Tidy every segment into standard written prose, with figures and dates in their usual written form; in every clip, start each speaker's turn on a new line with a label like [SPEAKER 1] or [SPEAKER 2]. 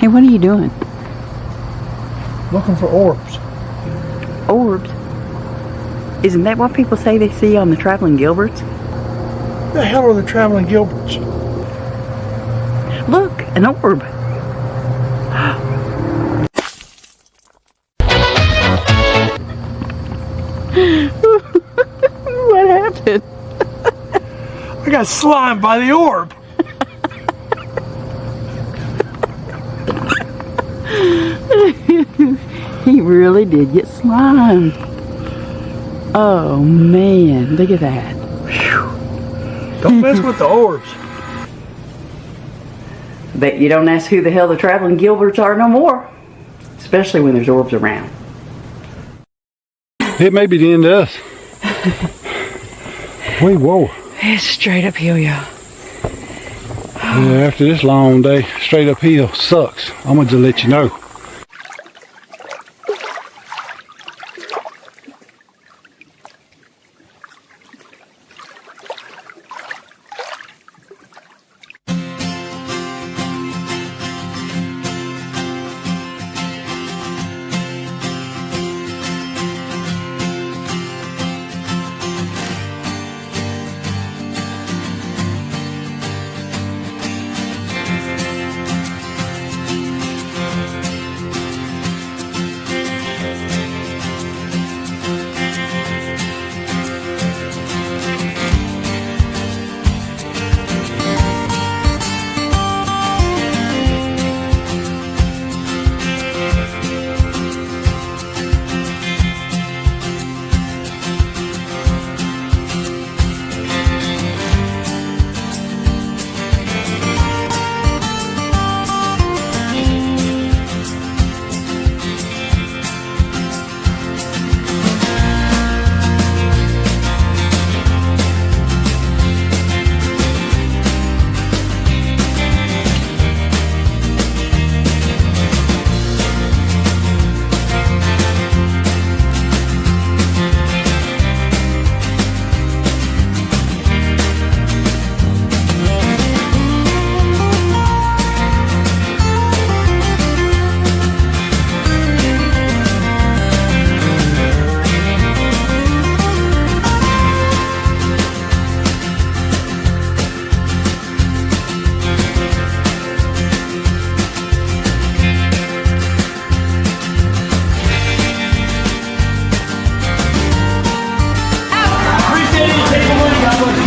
[SPEAKER 1] Hey, what are you doing?
[SPEAKER 2] Looking for orbs.
[SPEAKER 1] Orbs? Isn't that what people say they see on the traveling Gilberts?
[SPEAKER 2] The hell are the traveling Gilberts?
[SPEAKER 1] Look, an orb. What happened?
[SPEAKER 2] I got slimed by the orb.
[SPEAKER 1] He really did get slimed. Oh man, look at that. Whew.
[SPEAKER 2] Don't mess with the orbs.
[SPEAKER 1] Bet you don't ask who the hell the traveling Gilberts are no more. Especially when there's orbs around.
[SPEAKER 2] It may be the end of us. Wait, whoa.
[SPEAKER 1] It's straight uphill, y'all.
[SPEAKER 2] Yeah, after this long day, straight uphill sucks. I'm gonna just let you know.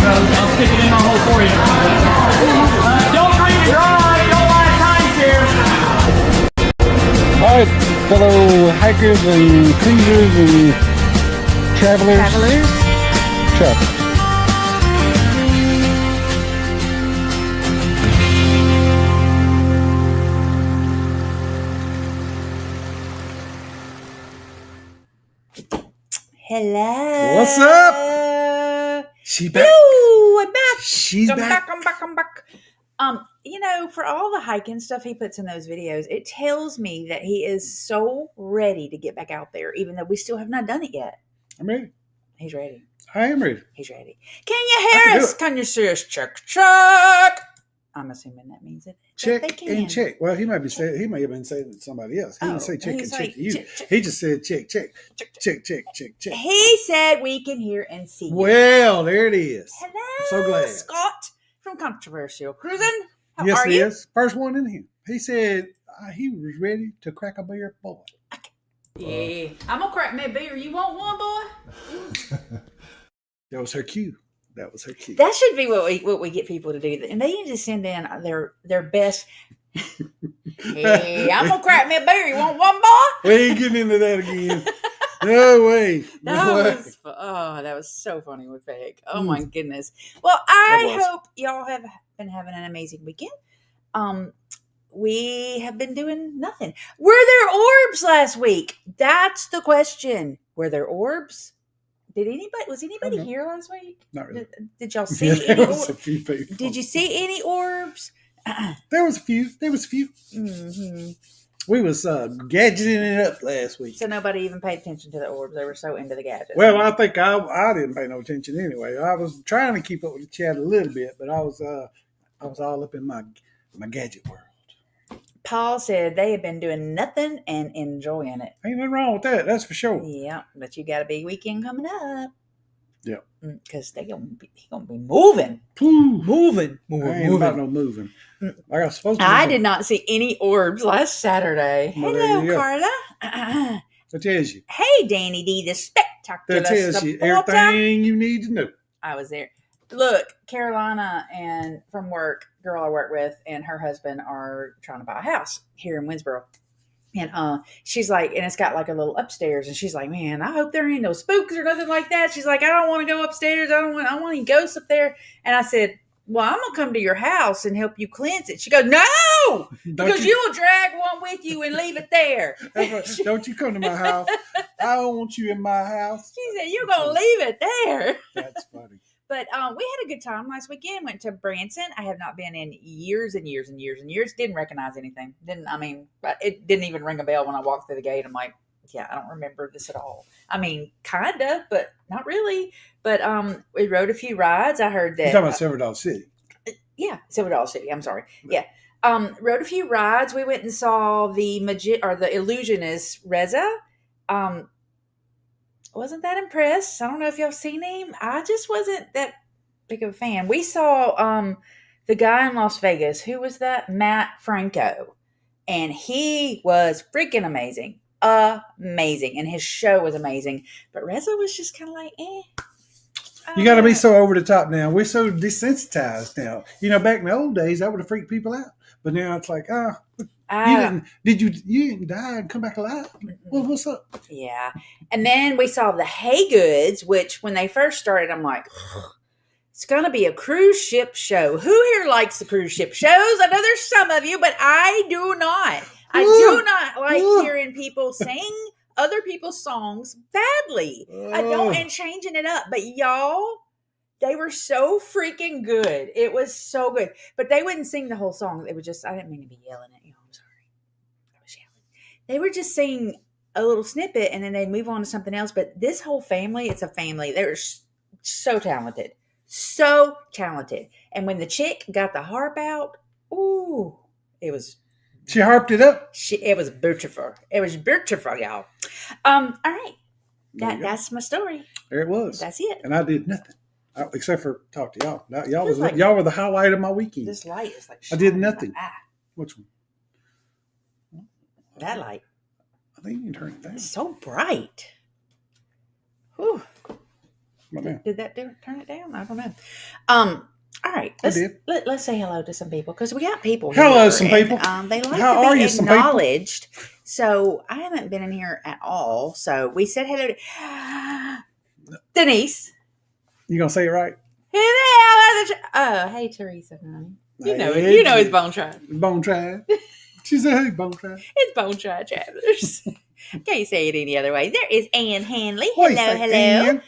[SPEAKER 3] I'll stick it in my hole for you. Don't drink and drive. Don't buy a timeshare.
[SPEAKER 2] All right, fellow hikers and cruisers and travelers. Travelers.
[SPEAKER 4] Hello.
[SPEAKER 2] What's up? She back.
[SPEAKER 4] Ooh, I'm back.
[SPEAKER 2] She's
[SPEAKER 4] I'm
[SPEAKER 2] back.
[SPEAKER 4] I'm back. You know, for all the hiking stuff he puts in those videos, it tells me that he is so ready to get back out there, even though we still have not done it yet.
[SPEAKER 2] I'm ready.
[SPEAKER 4] He's ready.
[SPEAKER 2] I am ready.
[SPEAKER 4] He's ready. Can you hear us? Can you see us? Check, check. I'm assuming that means it.
[SPEAKER 2] Check and check. Well, he might be saying. He may have been saying it to somebody else. He didn't say check and check to you. He just said check, check, check, check, check.
[SPEAKER 4] He said we can hear and see.
[SPEAKER 2] Well, there it is.
[SPEAKER 4] Hello,
[SPEAKER 2] I'm so glad.
[SPEAKER 4] Scott from Controversial Cruising. How
[SPEAKER 2] yes,
[SPEAKER 4] are
[SPEAKER 2] he
[SPEAKER 4] you?
[SPEAKER 2] is. First one in here. He said he was ready to crack a beer, boy.
[SPEAKER 4] Yeah, I'm gonna crack me a beer. You want one, boy?
[SPEAKER 2] That was her cue. That was her cue.
[SPEAKER 4] That should be what we get people to do, and they need to send in their best. Hey, I'm gonna crack me a beer. You want one, boy?
[SPEAKER 2] We ain't getting into that again. No way.
[SPEAKER 4] That was so funny with Peg. Oh my goodness. Well, I hope y'all have been having an amazing weekend. We have been doing nothing. Were there orbs last week? That's the question. Were there orbs? Was anybody here last week?
[SPEAKER 2] Not really.
[SPEAKER 4] Did y'all see any orbs?
[SPEAKER 2] A few people.
[SPEAKER 4] Did you see any orbs?
[SPEAKER 2] There was a few.
[SPEAKER 4] Mm-hmm.
[SPEAKER 2] We was gadgeting it up last week.
[SPEAKER 4] So nobody even paid attention to the orbs. They were so into the gadgets.
[SPEAKER 2] Well, I think I didn't pay no attention anyway. I was trying to keep up with the chat a little bit, but I was all up in my gadget world.
[SPEAKER 4] Paul said they have been doing nothing and enjoying it.
[SPEAKER 2] Ain't nothing wrong with that. That's for sure.
[SPEAKER 4] Yeah, but you got a big weekend coming up.
[SPEAKER 2] Yeah.
[SPEAKER 4] Because he gonna be moving. Moving.
[SPEAKER 2] I ain't about no moving. Like I was supposed to.
[SPEAKER 4] I did not see any orbs last Saturday.
[SPEAKER 2] Well, there you
[SPEAKER 4] Hello,
[SPEAKER 2] go.
[SPEAKER 4] Carla.
[SPEAKER 2] That tells you.
[SPEAKER 4] Hey, Danny D, the spectacular
[SPEAKER 2] That tells you
[SPEAKER 4] supporter.
[SPEAKER 2] everything you need to know.
[SPEAKER 4] I was there. Look, Carolina and from work, girl I work with, and her husband are trying to buy a house here in Winsboro. And she's like, and it's got like a little upstairs, and she's like, man, I hope there ain't no spooks or nothing like that. She's like, I don't want to go upstairs. I don't want any ghosts up there. And I said, well, I'm gonna come to your house and help you cleanse it. She goes, no, because you will drag one with you and leave it there.
[SPEAKER 2] Don't you come to my house. I don't want you in my house.
[SPEAKER 4] She said, you're gonna leave it there.
[SPEAKER 2] That's funny.
[SPEAKER 4] But we had a good time last weekend. Went to Branson. I have not been in years and years and years and years. Didn't recognize anything. It didn't even ring a bell when I walked through the gate. I'm like, yeah, I don't remember this at all. I mean, kinda, but not really. But we rode a few rides. I heard that.
[SPEAKER 2] You're talking about Silver Dollar City.
[SPEAKER 4] Yeah, Silver Dollar City. I'm sorry. Yeah. Rode a few rides. We went and saw the illusionist Reza. Wasn't that impressed. I don't know if y'all seen him. I just wasn't that big of a fan. We saw the guy in Las Vegas. Who was that? Matt Franco. And he was freaking amazing. Amazing. And his show was amazing. But Reza was just kind of like,
[SPEAKER 2] You got to be so over the top now. We're so desensitized now. You know, back in the old days, that would have freaked people out. But now it's like, you didn't die and come back alive? Well, what's up?
[SPEAKER 4] Yeah. And then we saw the Haygoods, which when they first started, I'm like, it's going to be a cruise ship show. Who here likes the cruise ship shows? I know there's some of you, but I do not. I do not like hearing people sing other people's songs badly. I don't, and changing it up. But y'all, they were so freaking good. It was so good. But they wouldn't sing the whole song. It was just, I didn't mean to be yelling at you. I'm sorry. I was yelling. They were just singing a little snippet and then they'd move on to something else. But this whole family, it's a family. They're so talented. So talented. And when the chick got the harp out, ooh, it was.
[SPEAKER 2] She harped it up.
[SPEAKER 4] It was beautiful. It was beautiful, y'all. All right. That's my story.
[SPEAKER 2] There it was.
[SPEAKER 4] That's it.
[SPEAKER 2] And I did nothing. Except for talk to y'all. Y'all were the highlight of my weekend.
[SPEAKER 4] This light is like
[SPEAKER 2] I did nothing. Which one?
[SPEAKER 4] That light.
[SPEAKER 2] I think you can turn it down.
[SPEAKER 4] It's so bright. Whew. Did that turn it down? I don't know. All right. Let's say hello to some people because we got people here.
[SPEAKER 2] Hello, some people.
[SPEAKER 4] They like
[SPEAKER 2] How
[SPEAKER 4] to be
[SPEAKER 2] are you,
[SPEAKER 4] acknowledged. So I haven't been in here at all. So we said hello to Denise.
[SPEAKER 2] You gonna say it right?
[SPEAKER 4] Hey Teresa, honey. You know it's Bone Tribe.
[SPEAKER 2] Bone Tribe. She said, "Hey, Bone Tribe."
[SPEAKER 4] It's Bone Tribe Travelers. Can't say it any other way. There is Ann Hanley.
[SPEAKER 2] What
[SPEAKER 4] Hello.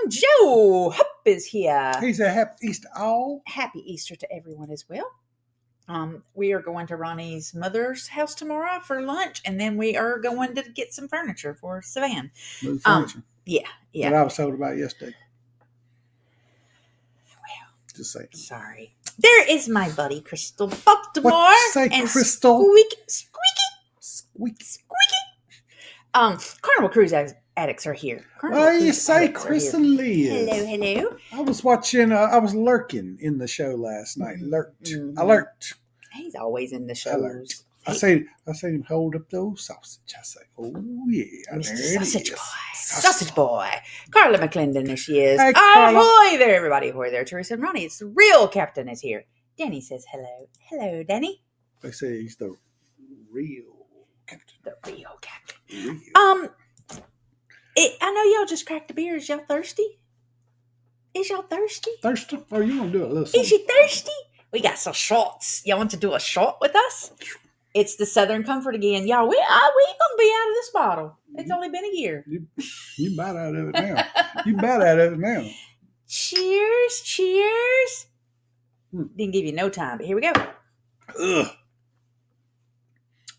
[SPEAKER 4] Joe Hupp is here.
[SPEAKER 2] He said, "Happy Easter all."
[SPEAKER 4] Happy Easter to everyone as well. We are going to Ronnie's mother's house tomorrow for lunch, and then we are going to get some furniture for Savannah.
[SPEAKER 2] Furniture.
[SPEAKER 4] Yeah.
[SPEAKER 2] That I was told about yesterday.
[SPEAKER 4] Well,
[SPEAKER 2] just saying.
[SPEAKER 4] Sorry. There is my buddy Crystal Baltimore.
[SPEAKER 2] What say,
[SPEAKER 4] and
[SPEAKER 2] Crystal?
[SPEAKER 4] Squeaky. Carnival Cruise Addicts are here.
[SPEAKER 2] Why you say Chris and Liz?
[SPEAKER 4] Hello.
[SPEAKER 2] I was watching. I was lurking in the show last night. Lurked.
[SPEAKER 4] Mm-hmm.
[SPEAKER 2] I lurked.
[SPEAKER 4] He's always in the shows.
[SPEAKER 2] I say him hold up those sausage. I say, oh yeah,
[SPEAKER 4] Mr. Sausage Boy. Carla McClendon, there she is.
[SPEAKER 2] Hey, Carla.
[SPEAKER 4] Ahoy there, everybody. Ahoy there, Teresa and Ronnie. It's the real captain is here. Danny says hello. Hello, Danny.
[SPEAKER 2] They say he's the real captain.
[SPEAKER 4] The real captain. I know y'all just cracked the beer. Is y'all thirsty?
[SPEAKER 2] Thirsty? Oh, you want to do a little
[SPEAKER 4] Is
[SPEAKER 2] something?
[SPEAKER 4] you thirsty? We got some shots. Y'all want to do a shot with us? It's the Southern Comfort again. Y'all, we ain't going to be out of this bottle. It's only been a year.
[SPEAKER 2] You bite out of it now.
[SPEAKER 4] Cheers. Didn't give you no time, but here we go.
[SPEAKER 2] Ugh.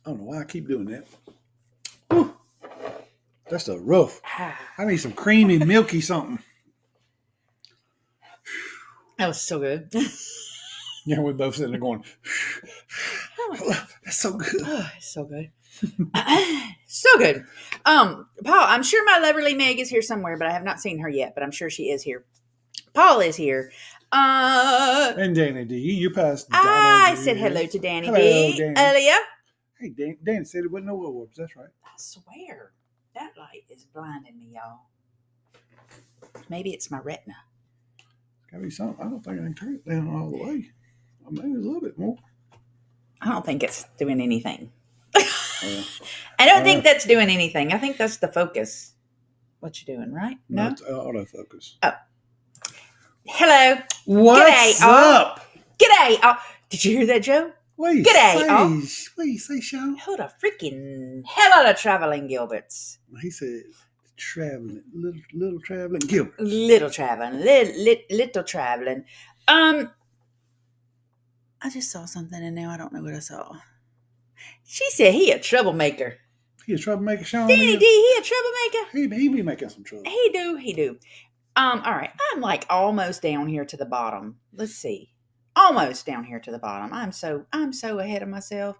[SPEAKER 2] I don't know why I keep doing that. Whew. That's a rough. I need some creamy, milky something.
[SPEAKER 4] That was so good.
[SPEAKER 2] Yeah, we're both sitting there going. That's so good.
[SPEAKER 4] Oh, it's so good. So good. Paul, I'm sure my lovely Meg is here somewhere, but I have not seen her yet, but I'm sure she is here. Paul is here.
[SPEAKER 2] And Danny D, you passed.
[SPEAKER 4] I said hello to Danny
[SPEAKER 2] Hello,
[SPEAKER 4] D
[SPEAKER 2] Danny.
[SPEAKER 4] earlier.
[SPEAKER 2] Hey, Danny said it wasn't no werewolves. That's right.
[SPEAKER 4] I swear, that light is blinding me, y'all. Maybe it's my retina.
[SPEAKER 2] Gotta be something. I don't think I can turn it down all the way. Maybe a little bit more.
[SPEAKER 4] I don't think it's doing anything. I don't think that's doing anything. I think that's the focus. What you doing, right? No?
[SPEAKER 2] It's autofocus.
[SPEAKER 4] Oh. Hello.
[SPEAKER 2] What's
[SPEAKER 4] G'day, all.
[SPEAKER 2] up?
[SPEAKER 4] G'day. Oh, did you hear that, Joe?
[SPEAKER 2] What you
[SPEAKER 4] G'day,
[SPEAKER 2] say?
[SPEAKER 4] all.
[SPEAKER 2] What you say, Sean?
[SPEAKER 4] Hold a freaking hell of a traveling Gilberts.
[SPEAKER 2] He said, traveling, little traveling Gilbert.
[SPEAKER 4] Little traveling. Little traveling. I just saw something in there. I don't know what I saw. She said he a troublemaker.
[SPEAKER 2] He a troublemaker, Sean?
[SPEAKER 4] Danny D, he a troublemaker.
[SPEAKER 2] He be making some trouble.
[SPEAKER 4] He do. All right. I'm like almost down here to the bottom. Let's see. Almost down here to the bottom. I'm so ahead of myself.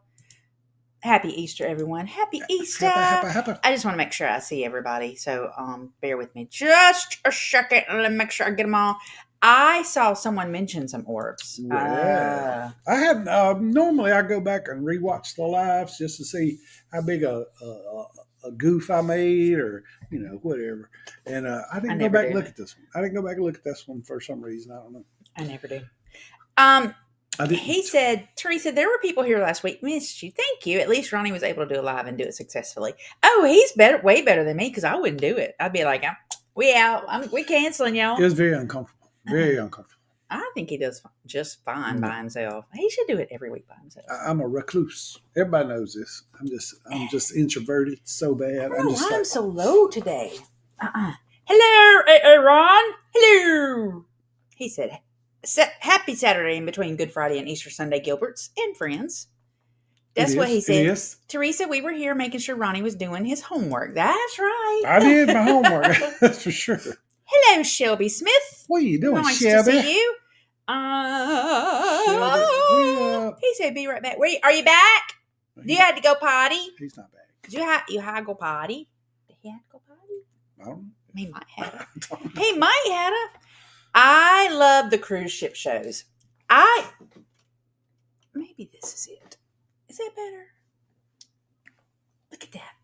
[SPEAKER 4] Happy Easter, everyone. Happy Easter.
[SPEAKER 2] Happy.
[SPEAKER 4] I just want to make sure I see everybody. So bear with me just a second. Let me make sure I get them all. I saw someone mention some orbs.
[SPEAKER 2] Well, I had normally I go back and rewatch the lives just to see how big a goof I made or whatever. And I didn't go back and look at this one. I didn't go back and look at this one for some reason. I don't know.
[SPEAKER 4] I never do.
[SPEAKER 2] I didn't.
[SPEAKER 4] He said, Teresa, there were people here last week. Missed you. Thank you. At least Ronnie was able to do a live and do it successfully. Oh, he's way better than me because I wouldn't do it. I'd be like, we out. We canceling, y'all.
[SPEAKER 2] It was very uncomfortable. Very uncomfortable.
[SPEAKER 4] I think he does just fine by himself. He should do it every week by himself.
[SPEAKER 2] I'm a recluse. Everybody knows this. I'm just introverted so bad.
[SPEAKER 4] I'm so low today. Hello, Ron. Hello. He said, happy Saturday in between Good Friday and Easter Sunday, Gilberts and friends. That's what he said.
[SPEAKER 2] Yes.
[SPEAKER 4] Teresa, we were here making sure Ronnie was doing his homework. That's right.
[SPEAKER 2] I did my homework. That's for sure.
[SPEAKER 4] Hello, Shelby Smith.
[SPEAKER 2] What are you doing,
[SPEAKER 4] nice
[SPEAKER 2] Shelby?
[SPEAKER 4] to see you. He said, "Be right back." Are you back? You had to go potty.
[SPEAKER 2] He's not back.
[SPEAKER 4] You had to go potty. Did he have to go potty?
[SPEAKER 2] I don't know.
[SPEAKER 4] He might have. He might have. I love the cruise ship shows. Maybe this is it. Is that better? Look at that.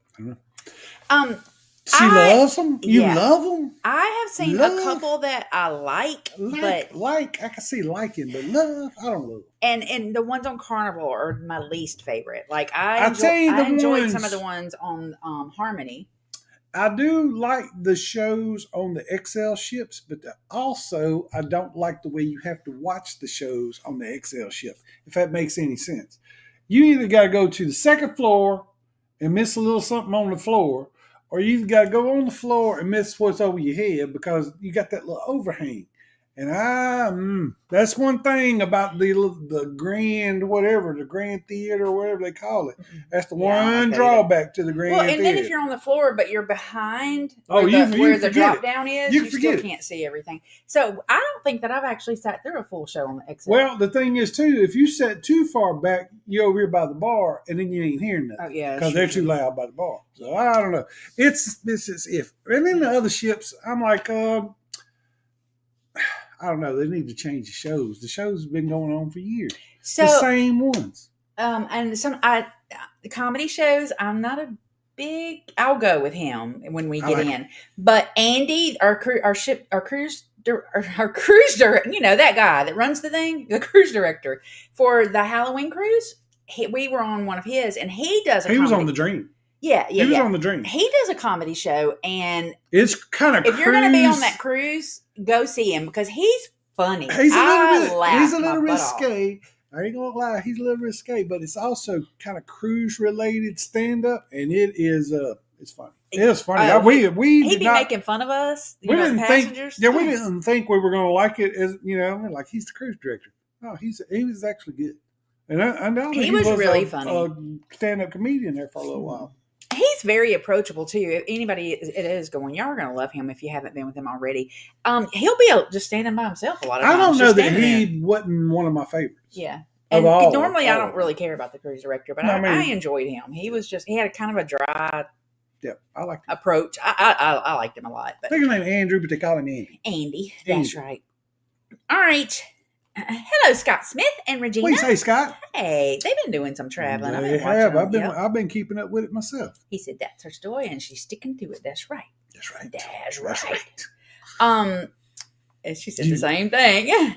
[SPEAKER 2] I don't know. She loves them. You love them.
[SPEAKER 4] I have seen a couple that I like, but
[SPEAKER 2] I can see liking, but love, I don't love.
[SPEAKER 4] And the ones on Carnival are my least favorite. Like I enjoyed some of the ones on Harmony.
[SPEAKER 2] I do like the shows on the XL ships, but also I don't like the way you have to watch the shows on the XL ship. If that makes any sense, you either got to go to the second floor and miss a little something on the floor. Or you've got to go on the floor and miss what's over your head because you got that little overhang. And that's one thing about the grand whatever, the Grand Theater or whatever they call it. That's the one drawback to the Grand Theater.
[SPEAKER 4] And then if you're on the floor but you're behind
[SPEAKER 2] where
[SPEAKER 4] the drop down is, you still can't see everything. So I don't think that I've actually sat through a full show on the XL.
[SPEAKER 2] Well, the thing is too, if you sat too far back, you're over here by the bar and then you ain't hearing nothing.
[SPEAKER 4] Oh yeah,
[SPEAKER 2] because they're too loud by the bar. So I don't know. This is if. And then the other ships, I'm like, I don't know. They need to change the shows. The shows have been going on for years. So, the same ones.
[SPEAKER 4] And the comedy shows, I'm not a big. I'll go with him when we get in. But Andy, our cruise director, that guy that runs the thing, the cruise director for the Halloween cruise. We were on one of his, and he does. He
[SPEAKER 2] was on the Dream.
[SPEAKER 4] Yeah.
[SPEAKER 2] He was on the Dream.
[SPEAKER 4] He does a comedy show, and
[SPEAKER 2] it's kind of.
[SPEAKER 4] If you're going to be on that cruise, go see him because he's funny. He's a little
[SPEAKER 2] risque. I ain't gonna lie, he's a little risque, but it's also kind of cruise related stand up, and it is it's funny. It's funny. We
[SPEAKER 4] he'd be making fun of us.
[SPEAKER 2] We didn't
[SPEAKER 4] passengers.
[SPEAKER 2] We didn't think we were gonna like it as like he's the cruise director. No, he was actually good, and I know
[SPEAKER 4] he was really funny.
[SPEAKER 2] A stand up comedian there for a little while.
[SPEAKER 4] He's very approachable too. If anybody it is going, y'all are going to love him if you haven't been with him already. He'll be just standing by himself a lot of times.
[SPEAKER 2] I don't know that he wasn't one of my favorites.
[SPEAKER 4] Yeah. And
[SPEAKER 2] all,
[SPEAKER 4] normally I
[SPEAKER 2] all
[SPEAKER 4] don't
[SPEAKER 2] of
[SPEAKER 4] really care about the cruise director, but
[SPEAKER 2] No,
[SPEAKER 4] I enjoyed him. He had a kind of a dry
[SPEAKER 2] Yeah, I like him.
[SPEAKER 4] approach. I liked him a lot.
[SPEAKER 2] I
[SPEAKER 4] But
[SPEAKER 2] think his name Andrew, but they call him Andy.
[SPEAKER 4] Andy, that's
[SPEAKER 2] Andy.
[SPEAKER 4] right. All right. Hello, Scott Smith and Regina.
[SPEAKER 2] What do you say, Scott?
[SPEAKER 4] Hey, they've been doing some traveling. I've
[SPEAKER 2] They
[SPEAKER 4] been
[SPEAKER 2] have.
[SPEAKER 4] watching them.
[SPEAKER 2] I've been keeping up with it myself.
[SPEAKER 4] He said that's her story, and she's sticking to it. That's right.
[SPEAKER 2] That's right.
[SPEAKER 4] That's right. And she said the same thing.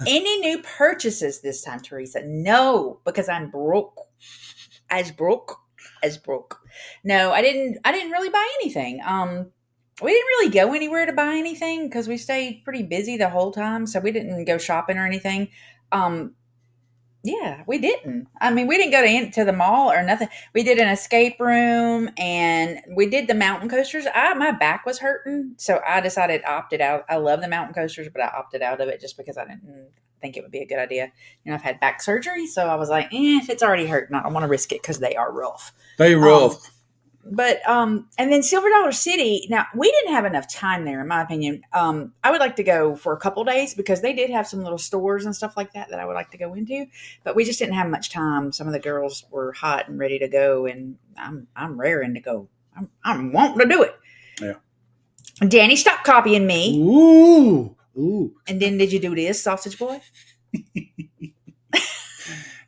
[SPEAKER 4] Any new purchases this time, Teresa? No, because I'm broke. As broke. No, I didn't really buy anything. We didn't really go anywhere to buy anything because we stayed pretty busy the whole time, so we didn't go shopping or anything. Yeah, we didn't. I mean, we didn't go to the mall or nothing. We did an escape room and we did the mountain coasters. My back was hurting, so I decided opted out. I love the mountain coasters, but I opted out of it just because I didn't think it would be a good idea. I've had back surgery, so I was like, if it's already hurting, I don't want to risk it because they are rough.
[SPEAKER 2] They rough.
[SPEAKER 4] And then Silver Dollar City. Now we didn't have enough time there, in my opinion. I would like to go for a couple days because they did have some little stores and stuff like that I would like to go into, but we just didn't have much time. Some of the girls were hot and ready to go, and I'm raring to go. I'm wanting to do it.
[SPEAKER 2] Yeah.
[SPEAKER 4] Danny, stop copying me.
[SPEAKER 2] Ooh.
[SPEAKER 4] And then did you do this, sausage boy?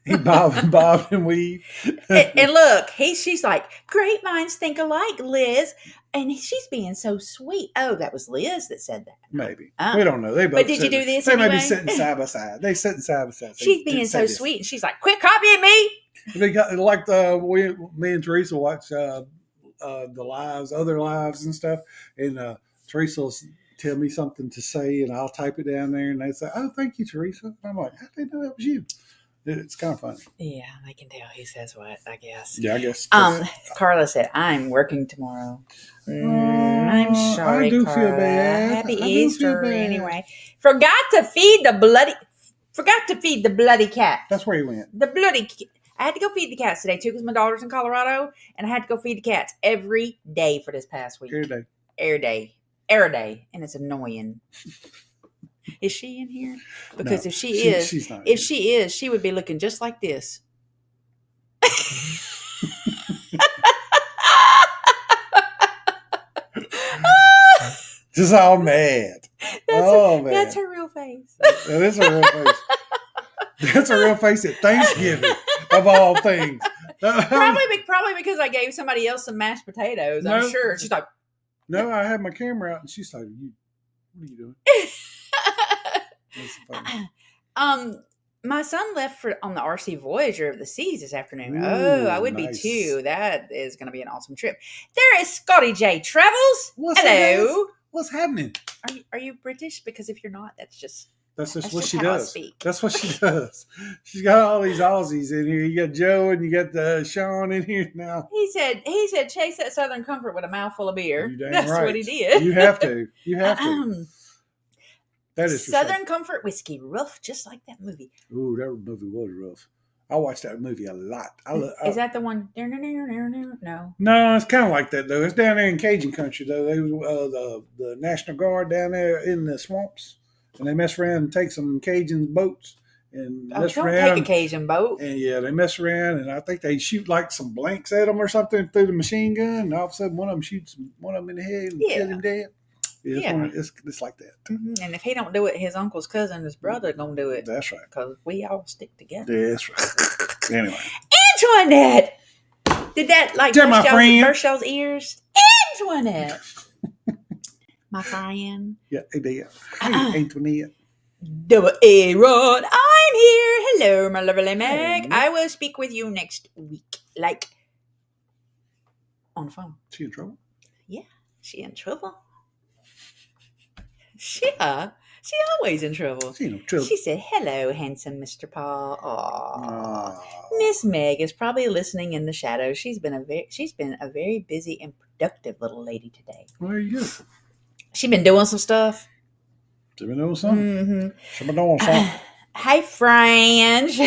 [SPEAKER 2] He bobbed and weaved.
[SPEAKER 4] and look, she's like, great minds think alike, Liz. And she's being so sweet. Oh, that was Liz that said that.
[SPEAKER 2] Maybe. We don't know.
[SPEAKER 4] But did you do this
[SPEAKER 2] They
[SPEAKER 4] anyway?
[SPEAKER 2] may be sitting side by side. They sitting side by side.
[SPEAKER 4] She's being so sweet. And she's like, quit copying me.
[SPEAKER 2] They got like me and Teresa watch the other lives and stuff. And Teresa's tell me something to say and I'll type it down there and they say, oh, thank you, Teresa. And I'm like, how did they know that was you? It's kind of funny.
[SPEAKER 4] Yeah, I can tell who says what, I guess.
[SPEAKER 2] Yeah, I guess.
[SPEAKER 4] Carla said, I'm working tomorrow. I'm sorry,
[SPEAKER 2] I do
[SPEAKER 4] Carla.
[SPEAKER 2] feel bad.
[SPEAKER 4] Happy Easter anyway. Forgot to feed the bloody cat.
[SPEAKER 2] That's where he went.
[SPEAKER 4] I had to go feed the cats today too because my daughter's in Colorado and I had to go feed the cats every day for this past week. Every day. And it's annoying. Is she in here? Because if she's not she is, she would be looking just like this.
[SPEAKER 2] Just all mad.
[SPEAKER 4] That's her real face.
[SPEAKER 2] That is her real face. That's a real face at Thanksgiving, of all things.
[SPEAKER 4] Probably because I gave somebody else some mashed potatoes. I'm sure. She's like,
[SPEAKER 2] no, I had my camera out, and she's like, "What are you doing?"
[SPEAKER 4] My son left on the RC Voyager of the Seas this afternoon.
[SPEAKER 2] Ooh,
[SPEAKER 4] I would
[SPEAKER 2] nice.
[SPEAKER 4] be too. That is going to be an awesome trip. There is Scotty J Travels. Hello.
[SPEAKER 2] What's happening?
[SPEAKER 4] Are you British? Because if you're not, that's just
[SPEAKER 2] what she
[SPEAKER 4] how I
[SPEAKER 2] does.
[SPEAKER 4] speak.
[SPEAKER 2] That's what she does. She's got all these Aussies in here. You got Joe and you got Sean in here now.
[SPEAKER 4] He said, chase that Southern Comfort with a mouthful of beer.
[SPEAKER 2] You damn
[SPEAKER 4] That's
[SPEAKER 2] right.
[SPEAKER 4] what he did.
[SPEAKER 2] You have to. That is
[SPEAKER 4] Southern Comfort whiskey, rough, just like that movie.
[SPEAKER 2] Ooh, that movie was rough. I watched that movie a lot.
[SPEAKER 4] Is that the one? No.
[SPEAKER 2] No, it's kind of like that though. It's down there in Cajun country though. They was the National Guard down there in the swamps, and they mess around and take some Cajun boats and mess
[SPEAKER 4] don't
[SPEAKER 2] around.
[SPEAKER 4] take a Cajun boat.
[SPEAKER 2] And yeah, they mess around, and I think they shoot like some blanks at them or something through the machine gun, and all of a sudden one of them shoots one of them in the head and kills him dead. Yeah, it's like that.
[SPEAKER 4] Mm-hmm. And if he don't do it, his uncle's cousin, his brother, gonna do it.
[SPEAKER 2] That's right.
[SPEAKER 4] Because we all stick together.
[SPEAKER 2] Yeah, that's right. Anyway,
[SPEAKER 4] Antoinette, did that like burst y'all's ears? Antoinette, my friend.
[SPEAKER 2] Yeah, it did. Hey, Antoinette.
[SPEAKER 4] Double A-Rod, I'm here. Hello, my lovely Meg.
[SPEAKER 2] Hey.
[SPEAKER 4] I will speak with you next week, like on the phone.
[SPEAKER 2] She in trouble?
[SPEAKER 4] Yeah, she in trouble. She always in trouble.
[SPEAKER 2] She in trouble.
[SPEAKER 4] She said, hello, handsome Mr. Paul. Aww. Miss Meg is probably listening in the shadows. She's been a very busy and productive little lady today.
[SPEAKER 2] There you go.
[SPEAKER 4] She's been doing some stuff.
[SPEAKER 2] She been doing something.
[SPEAKER 4] Mm-hmm.
[SPEAKER 2] She been doing something.
[SPEAKER 4] Hey, French.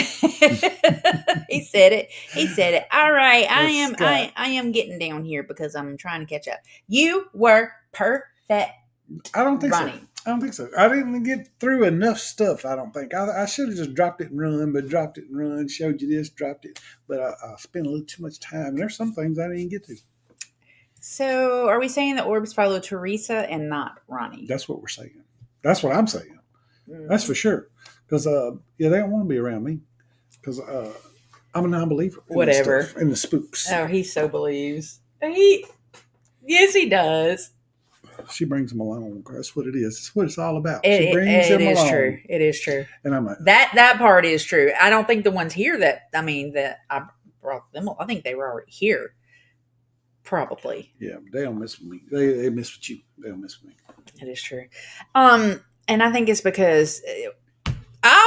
[SPEAKER 4] He said it. All right. I am getting down here because I'm trying to catch up. You were perfect.
[SPEAKER 2] I don't think
[SPEAKER 4] running.
[SPEAKER 2] so. I don't think so. I didn't get through enough stuff. I don't think I should have just dropped it and run, but dropped it and run. Showed you this, dropped it, but I spent a little too much time. And there's some things I didn't get to.
[SPEAKER 4] So, are we saying the orbs follow Teresa and not Ronnie?
[SPEAKER 2] That's what we're saying. That's what I'm saying. That's for sure. Because they don't want to be around me. Because I'm a non-believer.
[SPEAKER 4] Whatever.
[SPEAKER 2] In the spooks.
[SPEAKER 4] Oh, he so believes. Yes, he does.
[SPEAKER 2] She brings them along. That's what it is. That's what it's all about.
[SPEAKER 4] It
[SPEAKER 2] She brings them along.
[SPEAKER 4] true. It is true.
[SPEAKER 2] And I'm like,
[SPEAKER 4] that part is true. I don't think the ones here that I brought them. I think they were already here. Probably.
[SPEAKER 2] yeah, they don't mess with me. They mess with you. They don't mess with me.
[SPEAKER 4] It is true. And I think it's because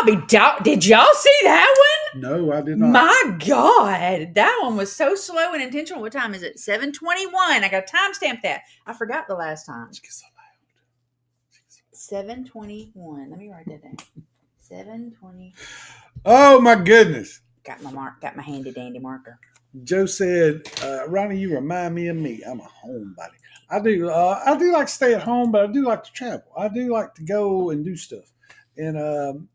[SPEAKER 4] did y'all see that one?
[SPEAKER 2] No, I did not.
[SPEAKER 4] My God, that one was so slow and intentional. What time is it? 7:21. I got to timestamp that. I forgot the last time.
[SPEAKER 2] She gets so loud.
[SPEAKER 4] 7:21. Let me write that down. 7:20.
[SPEAKER 2] Oh my goodness.
[SPEAKER 4] Got my handy dandy marker.
[SPEAKER 2] Joe said, Ronnie, you remind me of me. I'm a homebody. I do like to stay at home, but I do like to travel. I do like to go and do stuff. And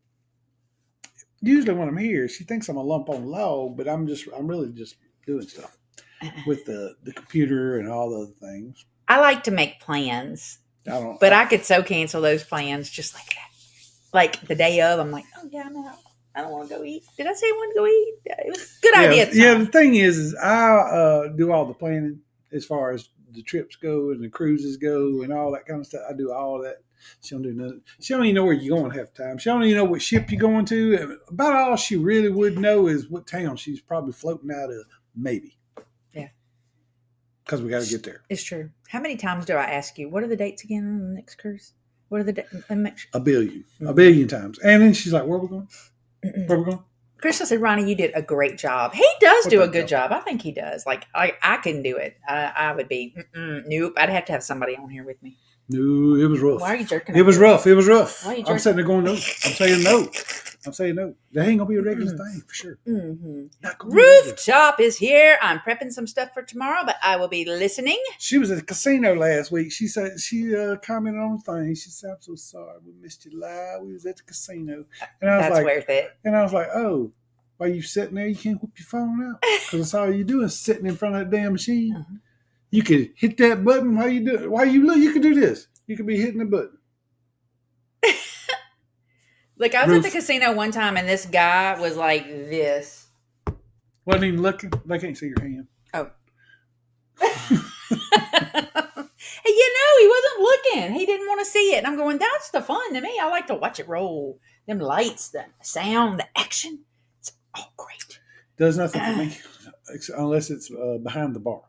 [SPEAKER 2] usually when I'm here, she thinks I'm a lump on log, but I'm really just doing stuff with the computer and all the other things.
[SPEAKER 4] I like to make plans, I could so cancel those plans just like that. Like the day of, I'm like, oh yeah, I'm out. I don't want to go eat. Did I say I want to go eat? It was a good idea.
[SPEAKER 2] Yeah, the thing is I do all the planning as far as the trips go and the cruises go and all that kind of stuff. I do all that. She don't do nothing. She don't even know where you're going half the time. She don't even know what ship you're going to. And about all she really would know is what town she's probably floating out of, maybe.
[SPEAKER 4] Yeah.
[SPEAKER 2] Because we got to get there.
[SPEAKER 4] It's true. How many times do I ask you, what are the dates again on the next cruise? What are the dates?
[SPEAKER 2] A billion. Mm-hmm. A billion times. And then she's like, where are we going? Where are we going?
[SPEAKER 4] Crystal said, Ronnie, you did a great job. He does do a good job. I think he does. Like, I can do it. I would be, nope. I'd have to have somebody on here with me.
[SPEAKER 2] No, it was rough.
[SPEAKER 4] Why are you jerking?
[SPEAKER 2] It was rough. It was rough.
[SPEAKER 4] Why are you jerking?
[SPEAKER 2] I'm sitting there going, no. I'm saying no. I'm saying no. That ain't going to be a regular thing for sure.
[SPEAKER 4] Mm-hmm. Rooftop is here. I'm prepping some stuff for tomorrow, but I will be listening.
[SPEAKER 2] She was at the casino last week. She said, she commented on the thing. She said, I'm so sorry. We missed you live. We was at the casino. And I was
[SPEAKER 4] That's worth it.
[SPEAKER 2] And I was like, oh, while you sitting there, you can't whip your phone out. Because that's all you do is sitting in front of that damn machine. Uh-huh. You could hit that button while you do it. While you look, you could do this. You could be hitting the button.
[SPEAKER 4] Look, I was at the casino one time, and this guy was like this.
[SPEAKER 2] Wasn't even looking. They can't see your hand.
[SPEAKER 4] Oh. He wasn't looking. He didn't want to see it. And I'm going, that's the fun to me. I like to watch it roll. Them lights, the sound, the action. It's all great.
[SPEAKER 2] Does nothing for me. Unless it's behind the bar.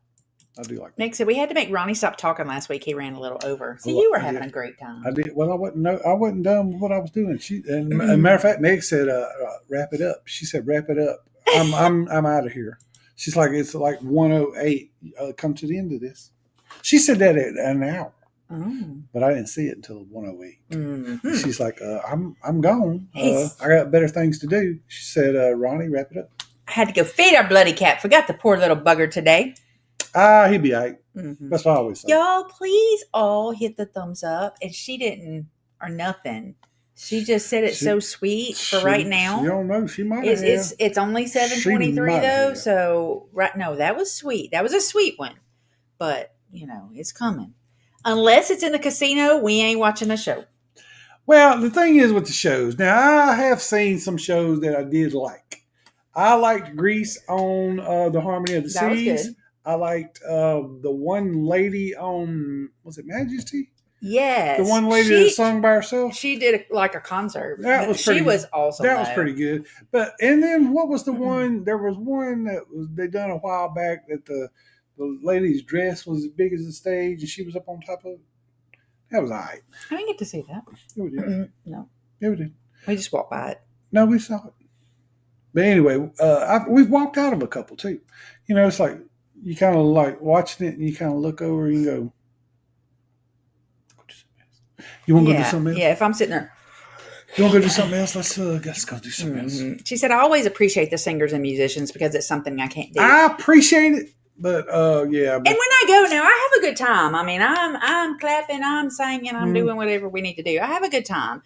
[SPEAKER 2] I do like that.
[SPEAKER 4] Nick said we had to make Ronnie stop talking last week. He ran a little over. So you were having a great time.
[SPEAKER 2] I did. Well, I wasn't done with what I was doing. And a matter of fact, Meg said, "Wrap it up." She said, "Wrap it up." I'm out of here. She's like, it's like 1:08. Come to the end of this. She said that at an hour, but I didn't see it until 1:08. Mm-hmm. She's like, I'm gone. I got better things to do. She said, Ronnie, wrap it up.
[SPEAKER 4] I had to go feed our bloody cat. Forgot the poor little bugger today.
[SPEAKER 2] He'd be all right. Mm-hmm. That's what I always say.
[SPEAKER 4] Y'all, please all hit the thumbs up. And she didn't, or nothing. She just said it's so sweet for right now.
[SPEAKER 2] You don't know. She might have.
[SPEAKER 4] It's only 7:23 though. So, no, that was sweet. That was a sweet one. But, it's coming. Unless it's in the casino, we ain't watching the show.
[SPEAKER 2] Well, the thing is with the shows. Now, I have seen some shows that I did like. I liked Grease on the Harmony of the Seas. That was good. I liked the one lady on, was it Majesty?
[SPEAKER 4] Yes.
[SPEAKER 2] The one lady that sung by herself?
[SPEAKER 4] She did a concert.
[SPEAKER 2] That was pretty
[SPEAKER 4] She was awesome.
[SPEAKER 2] That was pretty good. And then what was the one? There was one that they done a while back that the lady's dress was as big as the stage and she was up on top of it. That was all right.
[SPEAKER 4] I didn't get to see that.
[SPEAKER 2] Yeah, we did.
[SPEAKER 4] No.
[SPEAKER 2] Yeah, we did.
[SPEAKER 4] We just walked by it.
[SPEAKER 2] No, we saw it. But anyway, we've walked out of a couple too. It's like, you kind of like watching it and you kind of look over and you go, you want to go do something else?
[SPEAKER 4] Yeah, if I'm sitting there.
[SPEAKER 2] You want to go do something else? Let's go do something else.
[SPEAKER 4] She said, I always appreciate the singers and musicians because it's something I can't do.
[SPEAKER 2] I appreciate it. But yeah.
[SPEAKER 4] And when I go now, I have a good time. I mean, I'm clapping, I'm singing, I'm doing whatever we need to do. I have a good time.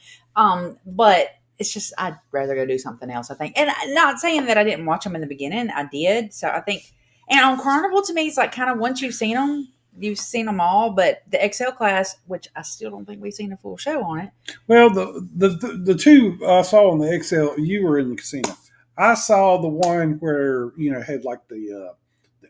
[SPEAKER 4] But it's just I'd rather go do something else. I think, and not saying that I didn't watch them in the beginning. I did. So I think, and on Carnival to me, it's like kind of once you've seen them all. But the XL class, which I still don't think we've seen a full show on it.
[SPEAKER 2] Well, the two I saw on the XL, you were in the casino. I saw the one where had like the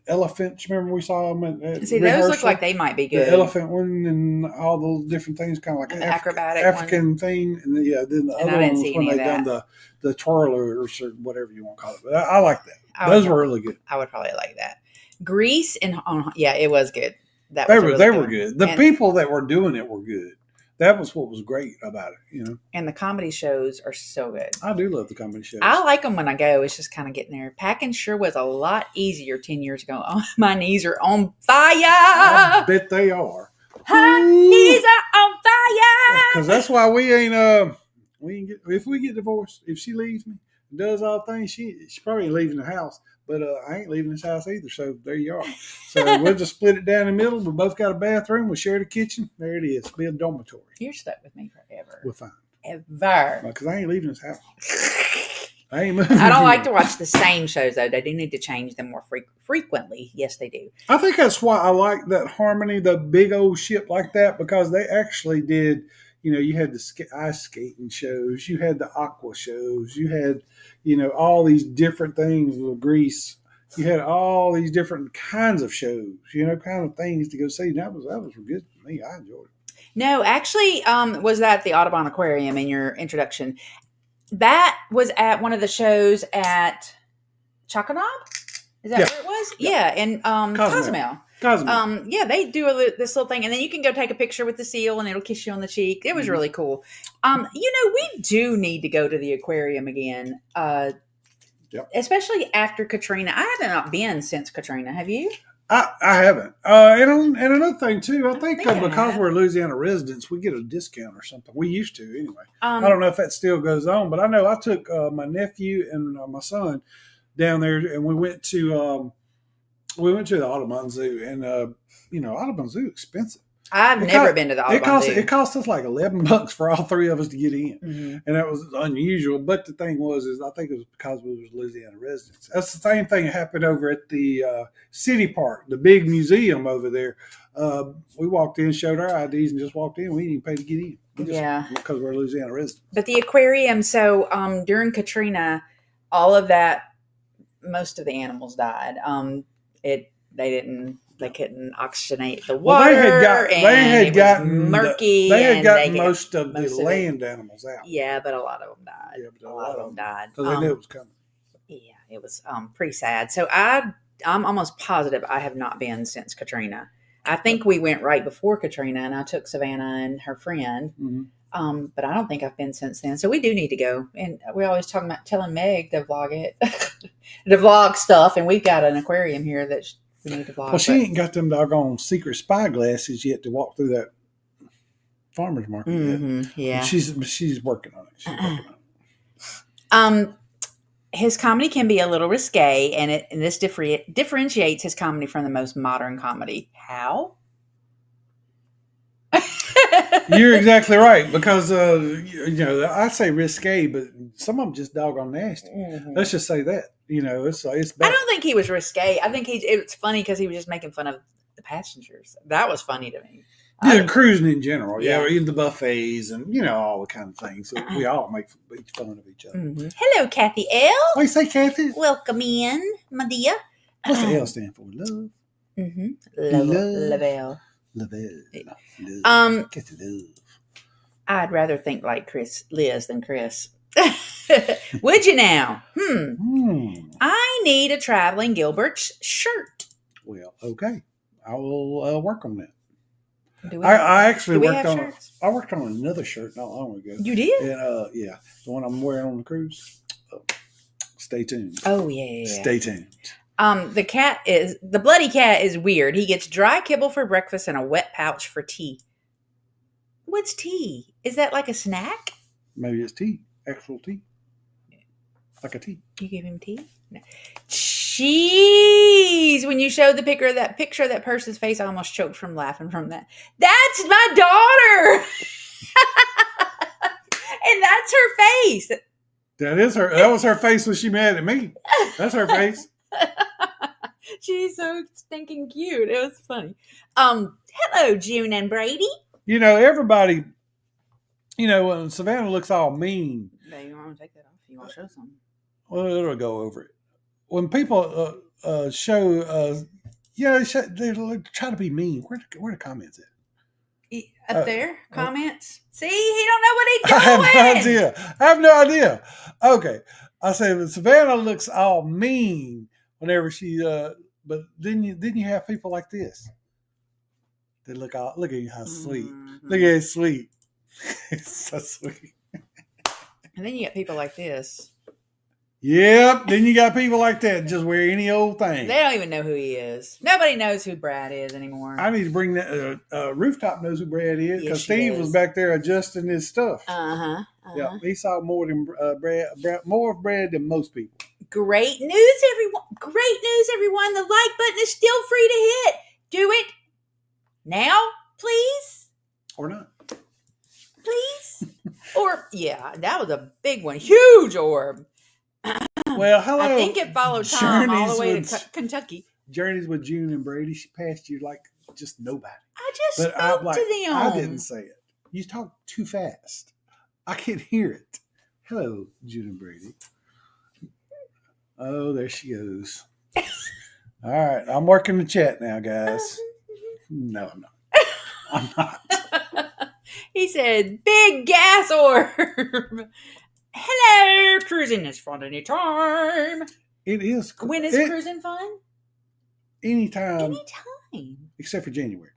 [SPEAKER 2] elephants. Remember we saw them at
[SPEAKER 4] See, those look like they might be good.
[SPEAKER 2] The elephant one and all those different things, kind of like
[SPEAKER 4] an acrobatic
[SPEAKER 2] African
[SPEAKER 4] one.
[SPEAKER 2] thing. And then the
[SPEAKER 4] And
[SPEAKER 2] other one was when they done the twirlers or whatever you want to call it. But I like that. Those were really good.
[SPEAKER 4] I would probably like that. Grease and yeah, it was good.
[SPEAKER 2] They were good. The people that were doing it were good. That was what was great about it,
[SPEAKER 4] And the comedy shows are so good.
[SPEAKER 2] I do love the comedy shows.
[SPEAKER 4] I like them when I go. It's just kind of getting there. Packing sure was a lot easier 10 years ago. Oh, my knees are on fire.
[SPEAKER 2] I bet they are.
[SPEAKER 4] My knees are on fire.
[SPEAKER 2] Because that's why we ain't if we get divorced, if she leaves me, does all things, she probably ain't leaving the house. But I ain't leaving this house either, so there you are. So we'll just split it down the middle. We both got a bathroom. We share the kitchen. There it is. Be a dormitory.
[SPEAKER 4] You're stuck with me forever.
[SPEAKER 2] We're fine.
[SPEAKER 4] Ever.
[SPEAKER 2] Because I ain't leaving this house. I ain't moving.
[SPEAKER 4] I don't like to watch the same shows, though. They do need to change them more frequently. Yes, they do.
[SPEAKER 2] I think that's why I like that Harmony, the big old ship like that, because they actually did, you had the ice skating shows. You had the aqua shows. You had, all these different things with Grease. You had all these different kinds of shows, kind of things to go see. That was good for me. I enjoyed it.
[SPEAKER 4] No, actually, was that the Audubon Aquarium in your introduction? That was at one of the shows at Chocanob. Is that where it was? Yeah, and Cozumel. Yeah, they do this little thing, and then you can go take a picture with the seal, and it'll kiss you on the cheek. It was really cool. We do need to go to the aquarium again, especially after Katrina. I have not been since Katrina. Have you?
[SPEAKER 2] I haven't. And another thing too, I think because we're Louisiana residents, we get a discount or something. We used to anyway. I don't know if that still goes on, but I know I took my nephew and my son down there, and we went to the Audubon Zoo, and Audubon Zoo expensive.
[SPEAKER 4] I've never been to the Audubon Zoo.
[SPEAKER 2] It cost us like $11 for all three of us to get in, and that was unusual. But the thing was, I think it was because we was Louisiana residents. That's the same thing that happened over at the City Park, the big museum over there. We walked in, showed our IDs, and just walked in. We didn't even pay to get in. Because we're Louisiana residents.
[SPEAKER 4] But the aquarium. So during Katrina, all of that, most of the animals died. They couldn't oxygenate the water. They had gotten murky.
[SPEAKER 2] They had gotten most of the land animals out.
[SPEAKER 4] Yeah, but a lot of them died. Yeah, but a lot of them died
[SPEAKER 2] because they knew it was coming.
[SPEAKER 4] Yeah, it was pretty sad. So I'm almost positive I have not been since Katrina. I think we went right before Katrina, and I took Savannah and her friend. Mm-hmm. But I don't think I've been since then. So we do need to go. And we're always talking about telling Meg to vlog it, to vlog stuff. And we've got an aquarium here that we need to vlog.
[SPEAKER 2] Well, she ain't got them doggone secret spy glasses yet to walk through that farmer's market yet.
[SPEAKER 4] Yeah.
[SPEAKER 2] She's working on it.
[SPEAKER 4] His comedy can be a little risque, and this differentiates his comedy from the most modern comedy. How?
[SPEAKER 2] You're exactly right, because I say risque, but some of them just doggone nasty. Mm-hmm. Let's just say that. It's bad.
[SPEAKER 4] I don't think he was risque. I think it's funny because he was just making fun of the passengers. That was funny to me.
[SPEAKER 2] Yeah, cruising in general. Yeah, eating the buffets and all the kind of things. So we all make fun of each other.
[SPEAKER 4] Mm-hmm. Hello, Kathy L.
[SPEAKER 2] What do you say, Kathy?
[SPEAKER 4] Welcome in, my dear.
[SPEAKER 2] What's the L stand for? Love.
[SPEAKER 4] Mm-hmm. Love.
[SPEAKER 2] Get to love.
[SPEAKER 4] I'd rather think like Liz than Chris. Would you now? I need a traveling Gilberts shirt.
[SPEAKER 2] Well, okay. I will work on that. I actually worked on shirts? I worked on another shirt not long ago.
[SPEAKER 4] You did?
[SPEAKER 2] And yeah, the one I'm wearing on the cruise. Stay tuned.
[SPEAKER 4] Oh yeah.
[SPEAKER 2] Stay tuned.
[SPEAKER 4] The bloody cat is weird. He gets dry kibble for breakfast and a wet pouch for tea. What's tea? Is that like a snack?
[SPEAKER 2] Maybe it's tea. Actual tea. Like a tea.
[SPEAKER 4] You give him tea? No. Shh. Jeez, when you showed the picture of that person's face, I almost choked from laughing from that. That's my daughter. And that's her face.
[SPEAKER 2] That was her face when she mad at me. That's her face.
[SPEAKER 4] She's so stinking cute. It was funny. Hello, June and Brady.
[SPEAKER 2] Everybody, when Savannah looks all mean.
[SPEAKER 4] No, you want to take that off? You want to show something?
[SPEAKER 2] Well, it'll go over it. When people show, they try to be mean. Where the comments at?
[SPEAKER 4] Up there, comments. See, he don't know what he's doing.
[SPEAKER 2] I have no idea. Okay, I say when Savannah looks all mean whenever she. But then you have people like this. They look at you, how sweet.
[SPEAKER 4] Mm-hmm.
[SPEAKER 2] Look at it, sweet. It's so sweet.
[SPEAKER 4] And then you get people like this.
[SPEAKER 2] Yep. Then you got people like that just wear any old thing.
[SPEAKER 4] They don't even know who he is. Nobody knows who Brad is anymore.
[SPEAKER 2] I need to bring that. Rooftop knows who Brad is because
[SPEAKER 4] Yes,
[SPEAKER 2] Steve was back there adjusting his stuff. Yeah, he saw more than more of Brad than most people.
[SPEAKER 4] Great news, everyone! Great news, everyone! The like button is still free to hit. Do it now, please.
[SPEAKER 2] Or not.
[SPEAKER 4] Please. Or yeah, that was a big one, huge orb.
[SPEAKER 2] Well, hello.
[SPEAKER 4] I think it followed Tom all the way
[SPEAKER 2] Journeys
[SPEAKER 4] to Kentucky.
[SPEAKER 2] Journeys with June and Brady. She passed you like just nobody.
[SPEAKER 4] I just spoke to them.
[SPEAKER 2] I didn't say it. You talk too fast. I can't hear it. Hello, June and Brady. Oh, there she goes. All right, I'm working the chat now, guys. No, I'm not. I'm not.
[SPEAKER 4] He said, "Big gas orb." Hello, cruising is fun anytime.
[SPEAKER 2] It is.
[SPEAKER 4] When is cruising fun?
[SPEAKER 2] Anytime.
[SPEAKER 4] Anytime.
[SPEAKER 2] Except for January.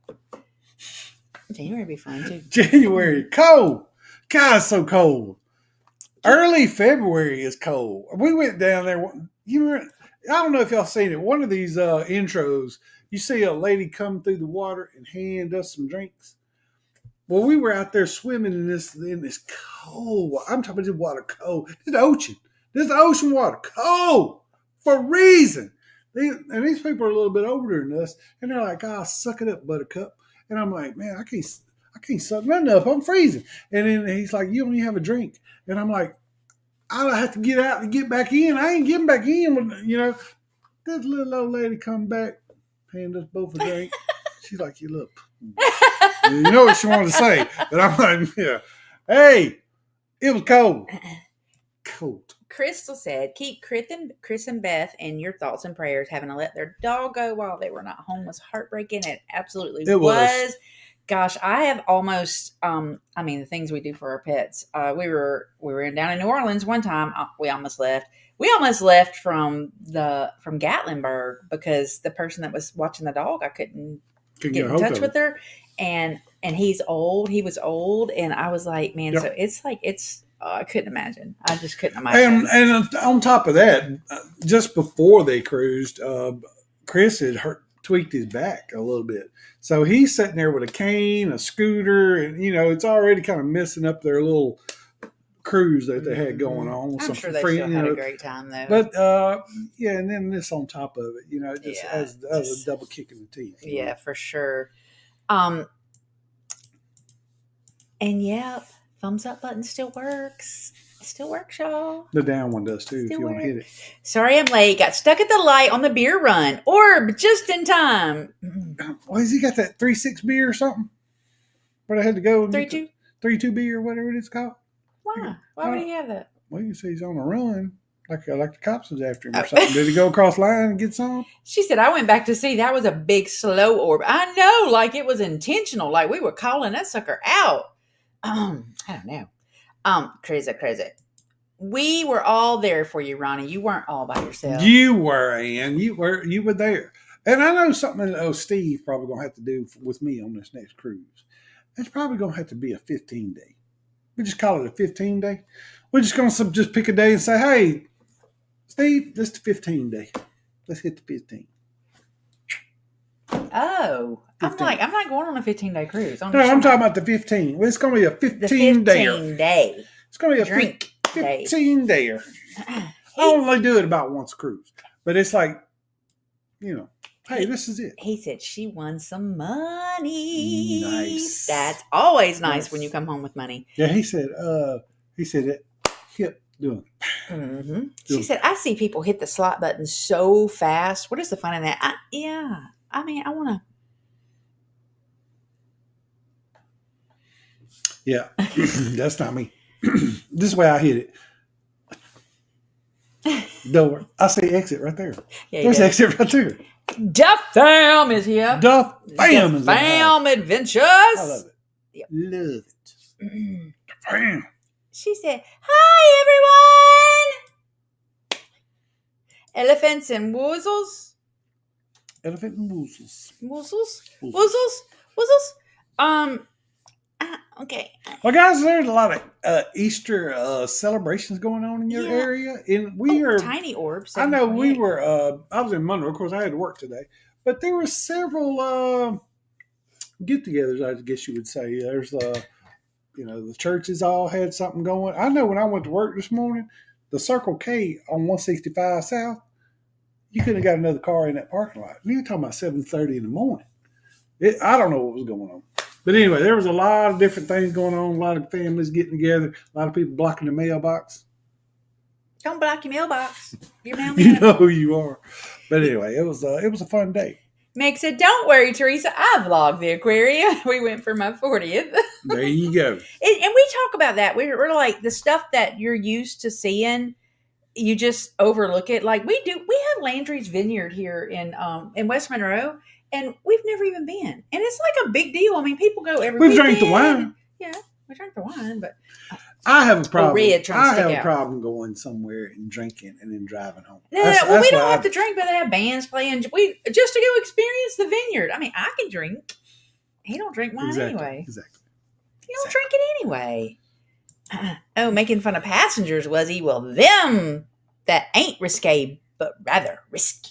[SPEAKER 4] January would be fun too.
[SPEAKER 2] January, cold. God, it's so cold. Early February is cold. We went down there. I don't know if y'all seen it. One of these intros, you see a lady come through the water and hand us some drinks. Well, we were out there swimming in this cold. I'm talking about this water cold. This is the ocean. This is the ocean water cold for a reason. These people are a little bit older than us, and they're like, "Oh, suck it up, Buttercup." And I'm like, "Man, I can't suck nothing up. I'm freezing." And then he's like, "You don't even have a drink." And I'm like, "I'll have to get out and get back in. I ain't getting back in." This little old lady come back, hand us both a drink. She's like, "You look." You know what she wanted to say, but I'm like, "Yeah, hey, it was cold." Cold.
[SPEAKER 4] Crystal said, "Keep Chris and Beth in your thoughts and prayers. Having to let their dog go while they were not home was heartbreaking. It absolutely was. Gosh, I have almost. The things we do for our pets. We were down in New Orleans one time. We almost left. We almost left from Gatlinburg because the person that was watching the dog, I couldn't get in touch with her, and he's old. He was old, and I was like, man. Yep. So it's. I couldn't imagine. I just couldn't imagine.
[SPEAKER 2] And on top of that, just before they cruised, Chris had tweaked his back a little bit. So he's sitting there with a cane, a scooter, and it's already kind of messing up their little cruise that they had going on.
[SPEAKER 4] I'm sure they still had a great time though.
[SPEAKER 2] But and then this on top of it, just as a double kick in the teeth.
[SPEAKER 4] Yeah, for sure. And yeah. Thumbs up button still works. It still works, y'all.
[SPEAKER 2] The down one does too, if you want to hit it.
[SPEAKER 4] Sorry I'm late. Got stuck at the light on the beer run. Orb just in time.
[SPEAKER 2] Well, has he got that 3-6 beer or something? Where they had to go?
[SPEAKER 4] 3-2?
[SPEAKER 2] 3-2 beer, whatever it is called.
[SPEAKER 4] Why? Why would he have that?
[SPEAKER 2] Well, you say he's on a run. Like the cops was after him or something. Did he go across the line and get some?
[SPEAKER 4] She said, I went back to see. That was a big slow orb. I know, like it was intentional. Like we were calling that sucker out. I don't know. Crazy. We were all there for you, Ronnie. You weren't all by yourself.
[SPEAKER 2] You were, Ann. You were there. And I know something that Steve probably going to have to do with me on this next cruise. It's probably going to have to be a 15-day. We just call it a 15-day. We're just going to just pick a day and say, hey, Steve, this is the 15-day. Let's hit the 15.
[SPEAKER 4] Oh, 15. I'm not going on a 15-day cruise.
[SPEAKER 2] No, I'm talking about the 15. Well, it's going to be a 15-day. It's going to be a 15-dayer. I only do it about once a cruise. But it's like hey, this is it.
[SPEAKER 4] He said she won some money.
[SPEAKER 2] Nice.
[SPEAKER 4] That's always nice
[SPEAKER 2] Nice.
[SPEAKER 4] when you come home with money.
[SPEAKER 2] Yeah, he said it hip doing.
[SPEAKER 4] Mm-hmm. She said, I see people hit the slot button so fast. What is the fun in that? I want to.
[SPEAKER 2] Yeah, that's not me. This is where I hit it. Door. I say exit right there.
[SPEAKER 4] Yeah,
[SPEAKER 2] There's exit right there.
[SPEAKER 4] Duff Fam is here.
[SPEAKER 2] Duff Fam is in the house.
[SPEAKER 4] Fam Adventures.
[SPEAKER 2] I love it.
[SPEAKER 4] Yep.
[SPEAKER 2] Love it. Fam.
[SPEAKER 4] She said, hi, everyone. Elephants and woozles.
[SPEAKER 2] Elephant and woozles.
[SPEAKER 4] Woozles. Okay.
[SPEAKER 2] Well, guys, there's a lot of Easter celebrations going on in your area, and we are
[SPEAKER 4] tiny orbs.
[SPEAKER 2] I know we were. I was in Monroe, of course. I had to work today, but there were several get-togethers. I guess you would say. There's the churches all had something going. I know when I went to work this morning, the Circle K on 165 South, you couldn't have got another car in that parking lot. You're talking about 7:30 in the morning. I don't know what was going on. But anyway, there was a lot of different things going on, a lot of families getting together, a lot of people blocking the mailbox.
[SPEAKER 4] Don't block your mailbox. Your mailman.
[SPEAKER 2] You know who you are. But anyway, it was a fun day.
[SPEAKER 4] Meg said, don't worry, Teresa. I vlogged the aquarium. We went for my 40th.
[SPEAKER 2] There you go.
[SPEAKER 4] And we talk about that. We're like, the stuff that you're used to seeing, you just overlook it. Like we do. We have Landry's Vineyard here in West Monroe. And we've never even been. And it's like a big deal. I mean, people go every weekend.
[SPEAKER 2] We've drank the wine.
[SPEAKER 4] Yeah, we drank the wine, but
[SPEAKER 2] I have a problem.
[SPEAKER 4] Red trying to
[SPEAKER 2] I
[SPEAKER 4] stick
[SPEAKER 2] have a
[SPEAKER 4] out.
[SPEAKER 2] problem going somewhere and drinking and then driving home.
[SPEAKER 4] we don't have to drink, but they have bands playing. We just to go experience the vineyard. I mean, I can drink. He don't drink wine anyway.
[SPEAKER 2] Exactly.
[SPEAKER 4] He don't drink it anyway. Making fun of passengers, was he? Well, them that ain't risque, but rather risky.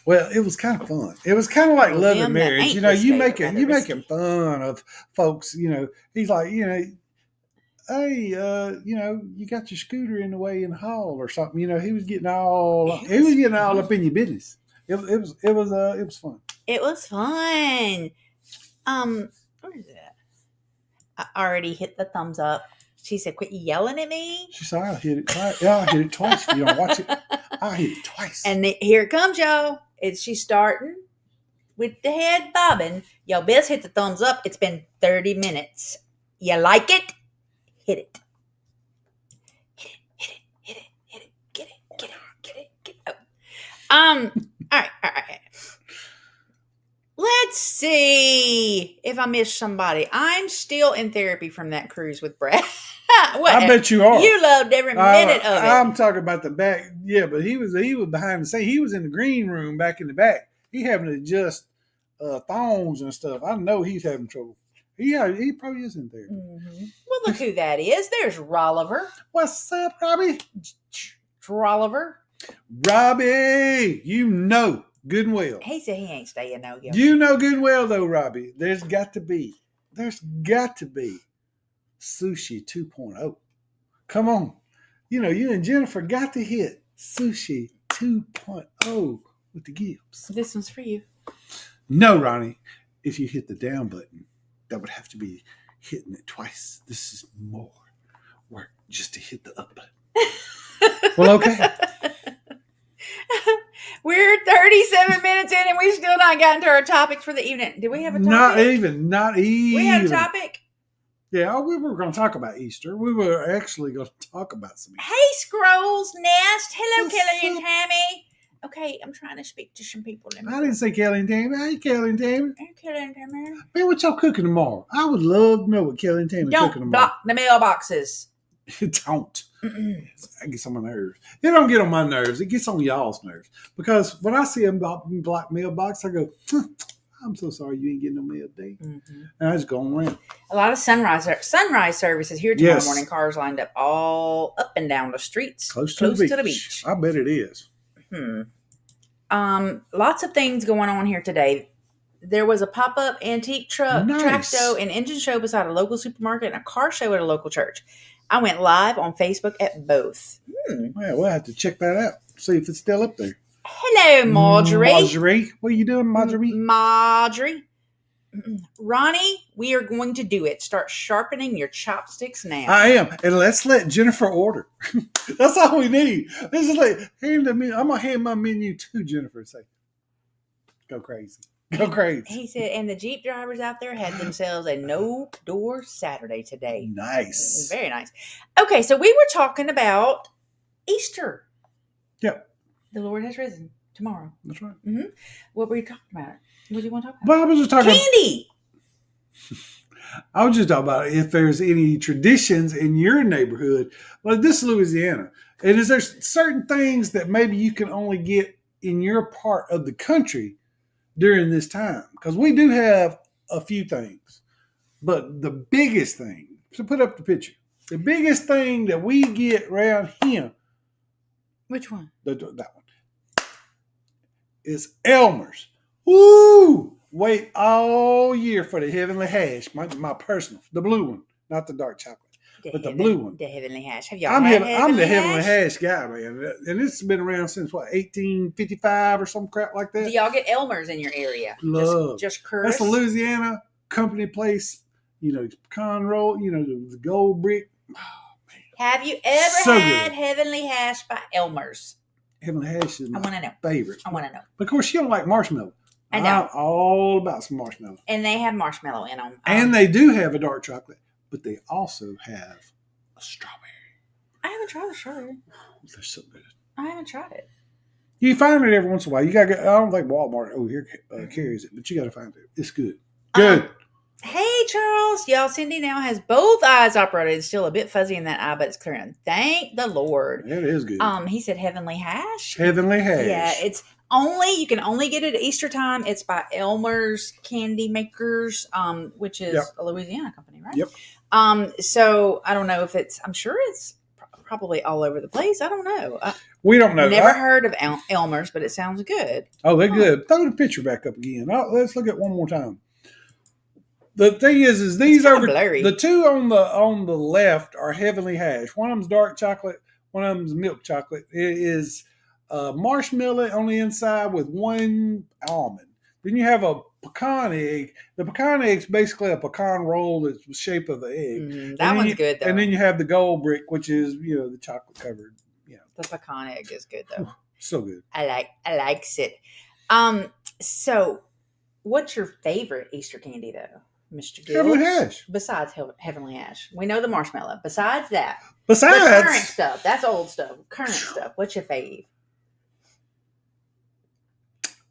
[SPEAKER 2] Well, it was kind of fun. It was kind of like love and marriage. You making fun of folks. He's like, hey, you got your scooter in the way in the hall or something. He was getting all up in your business. It was fun.
[SPEAKER 4] It was fun. What is that? I already hit the thumbs up. She said, quit yelling at me.
[SPEAKER 2] She said, I hit it twice. Yeah, I hit it twice. If you don't watch it, I hit it twice.
[SPEAKER 4] And here it comes, y'all. She's starting with the head bobbing. Y'all best hit the thumbs up. It's been 30 minutes. You like it? Hit it. Hit it. Get it. Oh. All right. Let's see if I missed somebody. I'm still in therapy from that cruise with Brad.
[SPEAKER 2] I bet you are.
[SPEAKER 4] You loved every minute of it.
[SPEAKER 2] I'm talking about the back. Yeah, but he was behind the scene. He was in the green room back in the back. He having to adjust thongs and stuff. I know he's having trouble. He probably is in therapy.
[SPEAKER 4] Mm-hmm. Well, look who that is. There's Rolliver.
[SPEAKER 2] What's up, Robbie?
[SPEAKER 4] Rolliver.
[SPEAKER 2] Robbie, good and well.
[SPEAKER 4] He said he ain't staying no.
[SPEAKER 2] You know good and well, though, Robbie. There's got to be Sushi 2.0. Come on. You and Jennifer got to hit Sushi 2.0 with the Gibbs.
[SPEAKER 4] This one's for you.
[SPEAKER 2] No, Ronnie. If you hit the down button, that would have to be hitting it twice. This is more work just to hit the up button. Well, okay.
[SPEAKER 4] We're 37 minutes in and we've still not gotten to our topics for the evening. Did we have a topic?
[SPEAKER 2] Not even.
[SPEAKER 4] We had a topic?
[SPEAKER 2] Yeah, we were going to talk about Easter. We were actually going to talk about some Easter.
[SPEAKER 4] Hey, Scrolls Nest. Hello, Kelly and Tammy. Okay, I'm trying to speak to some people.
[SPEAKER 2] I didn't say Kelly and Tammy. Hey, Kelly and Tammy.
[SPEAKER 4] Hey, Kelly and Tammy.
[SPEAKER 2] Man, what y'all cooking tomorrow? I would love to know what Kelly and Tammy cooking
[SPEAKER 4] Don't
[SPEAKER 2] tomorrow.
[SPEAKER 4] block the mailboxes.
[SPEAKER 2] It don't.
[SPEAKER 4] Mm-mm.
[SPEAKER 2] I get on my nerves. It don't get on my nerves. It gets on y'all's nerves. Because when I see a block mailbox, I go, I'm so sorry you ain't getting no mail today. Mm-hmm. And I just go around.
[SPEAKER 4] A lot of sunrise services here tomorrow morning. Cars lined up all up and down the streets.
[SPEAKER 2] Close to the beach. I bet it is.
[SPEAKER 4] Lots of things going on here today. There was a pop-up antique truck, track show, and engine show beside a local supermarket and a car show at a local church. I went live on Facebook at both.
[SPEAKER 2] Well, we'll have to check that out. See if it's still up there.
[SPEAKER 4] Hello, Marjorie.
[SPEAKER 2] Marjorie. What are you doing, Marjorie?
[SPEAKER 4] Marjorie. Ronnie, we are going to do it. Start sharpening your chopsticks now.
[SPEAKER 2] I am. And let's let Jennifer order. That's all we need. Let's just hand the menu. I'm going to hand my menu to Jennifer and say, go crazy. Go crazy.
[SPEAKER 4] He said, and the Jeep drivers out there had themselves a no-door Saturday today.
[SPEAKER 2] Nice.
[SPEAKER 4] Very nice. Okay, so we were talking about Easter.
[SPEAKER 2] Yep.
[SPEAKER 4] The Lord has risen tomorrow.
[SPEAKER 2] That's right.
[SPEAKER 4] Mm-hmm. What were you talking about? What do you want to talk about?
[SPEAKER 2] Well, I was just talking.
[SPEAKER 4] Candy.
[SPEAKER 2] I was just talking about if there's any traditions in your neighborhood. Well, this is Louisiana. And is there certain things that maybe you can only get in your part of the country during this time? Because we do have a few things. But the biggest thing, so put up the picture. The biggest thing that we get around here.
[SPEAKER 4] Which one?
[SPEAKER 2] That one. Is Elmer's. Woo! Wait all year for the heavenly hash. My personal. The blue one. Not the dark chocolate. But the blue one.
[SPEAKER 4] The heavenly hash. Have y'all
[SPEAKER 2] I'm
[SPEAKER 4] had
[SPEAKER 2] the heavenly hash guy, man. And it's been around since, 1855 or some crap like that?
[SPEAKER 4] Do y'all get Elmer's in your area?
[SPEAKER 2] Love.
[SPEAKER 4] Just Curtis?
[SPEAKER 2] That's a Louisiana company place. Pecan roll, the gold brick. Oh, man.
[SPEAKER 4] Have you ever
[SPEAKER 2] So
[SPEAKER 4] had
[SPEAKER 2] good.
[SPEAKER 4] heavenly hash by Elmer's?
[SPEAKER 2] Heavenly hash is
[SPEAKER 4] I
[SPEAKER 2] my
[SPEAKER 4] want to know.
[SPEAKER 2] favorite.
[SPEAKER 4] I want to know.
[SPEAKER 2] But of course, you don't like marshmallow.
[SPEAKER 4] I know.
[SPEAKER 2] I'm all about some marshmallow.
[SPEAKER 4] And they have marshmallow in them.
[SPEAKER 2] And they do have a dark chocolate, but they also have a strawberry.
[SPEAKER 4] I haven't tried the strawberry.
[SPEAKER 2] They're so good.
[SPEAKER 4] I haven't tried it.
[SPEAKER 2] You find it every once in a while. You gotta. I don't think Walmart carries it, but you gotta find it. It's good. Good.
[SPEAKER 4] Hey, Charles. Y'all, Cindy now has both eyes operated. It's still a bit fuzzy in that eye, but it's clearing. Thank the Lord.
[SPEAKER 2] It is good.
[SPEAKER 4] He said heavenly hash.
[SPEAKER 2] Heavenly hash.
[SPEAKER 4] Yeah, you can only get it at Easter time. It's by Elmer's Candy Makers, which is a Louisiana company, right?
[SPEAKER 2] Yep.
[SPEAKER 4] So I don't know if I'm sure it's probably all over the place. I don't know.
[SPEAKER 2] We don't know.
[SPEAKER 4] Never heard of Elmer's, but it sounds good.
[SPEAKER 2] Oh, they're good. Throw the picture back up again. Let's look at it one more time. The thing is these are
[SPEAKER 4] blurry.
[SPEAKER 2] The two on the left are heavenly hash. One of them's dark chocolate. One of them's milk chocolate. It is marshmallow on the inside with one almond. Then you have a pecan egg. The pecan egg is basically a pecan roll that's the shape of the egg.
[SPEAKER 4] That one's good though.
[SPEAKER 2] And then you have the gold brick, which is the chocolate covered.
[SPEAKER 4] The pecan egg is good though.
[SPEAKER 2] So good.
[SPEAKER 4] I likes it. So what's your favorite Easter candy though, Mr. Gilberts?
[SPEAKER 2] Heavenly hash.
[SPEAKER 4] Besides heavenly hash, we know the marshmallow. Besides that,
[SPEAKER 2] Besides
[SPEAKER 4] the current stuff. That's old stuff. Current stuff. What's your fave?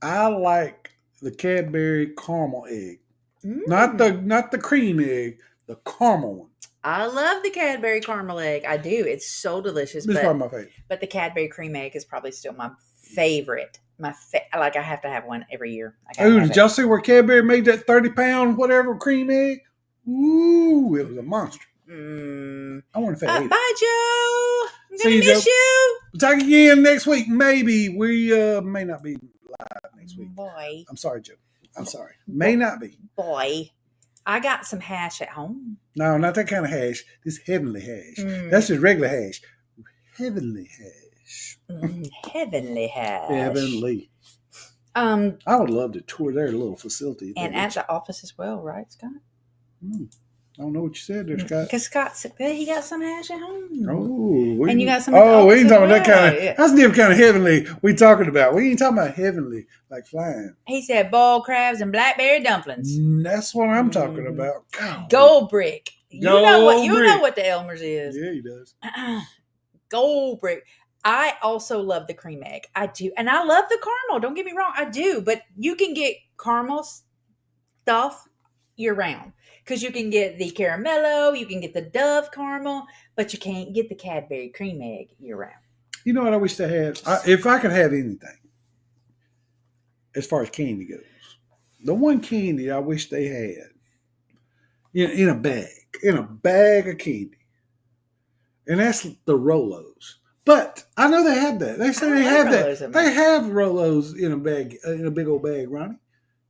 [SPEAKER 2] I like the Cadbury caramel egg. Not the cream egg, the caramel one.
[SPEAKER 4] I love the Cadbury caramel egg. I do. It's so delicious.
[SPEAKER 2] This is probably my favorite.
[SPEAKER 4] But the Cadbury cream egg is probably still my favorite. I have to have one every year.
[SPEAKER 2] Oh, did y'all see where Cadbury made that 30-pound whatever cream egg? Ooh, it was a monster. I want to say
[SPEAKER 4] bye, Joe. I'm
[SPEAKER 2] See
[SPEAKER 4] gonna
[SPEAKER 2] you,
[SPEAKER 4] miss
[SPEAKER 2] Joe.
[SPEAKER 4] you.
[SPEAKER 2] We'll talk again next week. Maybe we may not be live next week.
[SPEAKER 4] Boy,
[SPEAKER 2] I'm sorry, Joe. I'm sorry. May not be.
[SPEAKER 4] boy, I got some hash at home.
[SPEAKER 2] No, not that kind of hash. This heavenly hash. That's just regular hash. Heavenly hash.
[SPEAKER 4] Heavenly hash.
[SPEAKER 2] Heavenly. I would love to tour their little facility.
[SPEAKER 4] And at the office as well, right, Scott?
[SPEAKER 2] I don't know what you said there, Scott.
[SPEAKER 4] Because Scott said he got some hash at home.
[SPEAKER 2] Oh,
[SPEAKER 4] and you got some. We
[SPEAKER 2] ain't talking about that kind of. That's the different kind of heavenly we talking about. We ain't talking about heavenly like flying.
[SPEAKER 4] He said boiled crabs and blackberry dumplings.
[SPEAKER 2] That's what I'm talking about.
[SPEAKER 4] Gold brick. You know
[SPEAKER 2] brick.
[SPEAKER 4] what the Elmer's is.
[SPEAKER 2] Yeah, he does.
[SPEAKER 4] Gold brick. I also love the cream egg. I do. And I love the caramel. Don't get me wrong. I do. But you can get caramel stuff year round. Because you can get the caramello, you can get the Dove caramel, but you can't get the Cadbury cream egg year round.
[SPEAKER 2] You know what I wish they had? If I could have anything, as far as candy goes, the one candy I wish they had in a bag of candy, and that's the Rolos. But I know they have that. They say they have that. They have Rolos in a bag, in a big old bag, Ronnie.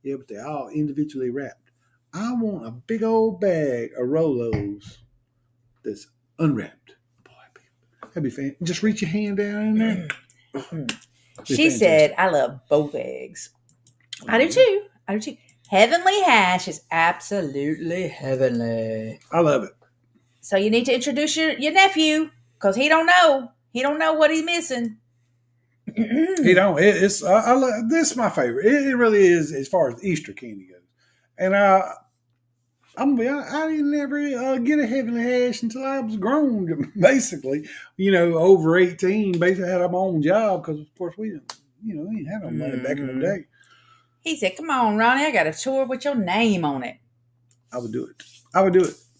[SPEAKER 2] Yeah, but they're all individually wrapped. I want a big old bag of Rolos that's unwrapped. Boy, that'd be fantastic. Just reach your hand down in there.
[SPEAKER 4] She said, I love both eggs. I do too. I do too. Heavenly hash is absolutely heavenly.
[SPEAKER 2] I love it.
[SPEAKER 4] So you need to introduce your nephew because he don't know. He don't know what he's missing.
[SPEAKER 2] He don't. It's I love, this is my favorite. It really is as far as Easter candy goes. And I didn't never get a heavenly hash until I was grown, basically. Over 18, basically had my own job because, of course, we didn't have no money back in the day.
[SPEAKER 4] He said, come on, Ronnie, I got a tour with your name on it.
[SPEAKER 2] I would do it.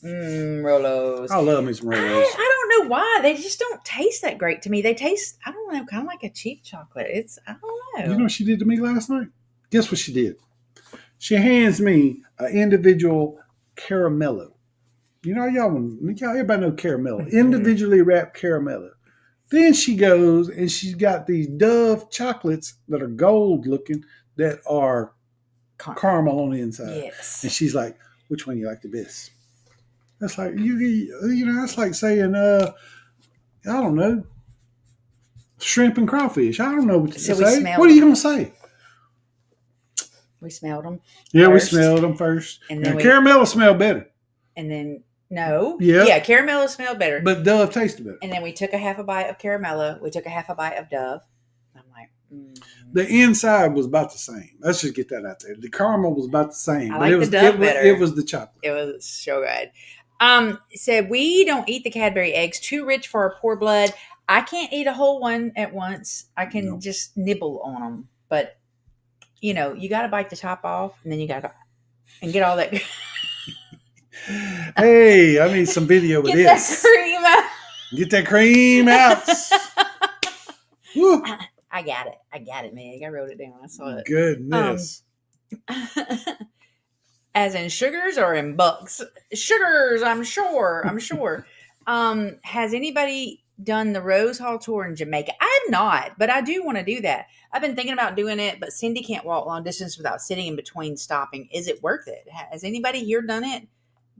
[SPEAKER 4] Rolos.
[SPEAKER 2] I love me some Rolos.
[SPEAKER 4] I don't know why. They just don't taste that great to me. They taste, I don't know, kind of like a cheap chocolate. I don't know.
[SPEAKER 2] You know what she did to me last night? Guess what she did? She hands me an individual caramello. Everybody know caramello. Individually wrapped caramello. Then she goes and she's got these Dove chocolates that are gold looking that are caramel on the inside.
[SPEAKER 4] Yes.
[SPEAKER 2] And she's like, which one you like the best? That's like, that's like saying, I don't know, shrimp and crawfish. I don't know what to say. What are you going to say?
[SPEAKER 4] We smelled them.
[SPEAKER 2] Yeah,
[SPEAKER 4] first,
[SPEAKER 2] we smelled them first.
[SPEAKER 4] And then
[SPEAKER 2] caramel smelled better.
[SPEAKER 4] And then, no.
[SPEAKER 2] Yeah.
[SPEAKER 4] Yeah, caramello smelled better.
[SPEAKER 2] But Dove tasted better.
[SPEAKER 4] And then we took a half a bite of caramello. We took a half a bite of Dove. I'm like,
[SPEAKER 2] The inside was about the same. Let's just get that out there. The caramel was about the same.
[SPEAKER 4] I like the Dove better.
[SPEAKER 2] It was the chocolate.
[SPEAKER 4] It was so good. Said we don't eat the Cadbury eggs. Too rich for our poor blood. I can't eat a whole one at once. I can just nibble on them. But, you got to bite the top off. And then you got to get all that.
[SPEAKER 2] Hey, I need some video of this. Get that cream out. Woo.
[SPEAKER 4] I got it, Meg. I wrote it down. I saw it.
[SPEAKER 2] Goodness.
[SPEAKER 4] As in sugars or in bucks? Sugars, I'm sure. Has anybody done the Rose Hall tour in Jamaica? I have not, but I do want to do that. I've been thinking about doing it, but Cindy can't walk long distance without sitting in between stopping. Is it worth it? Has anybody here done it?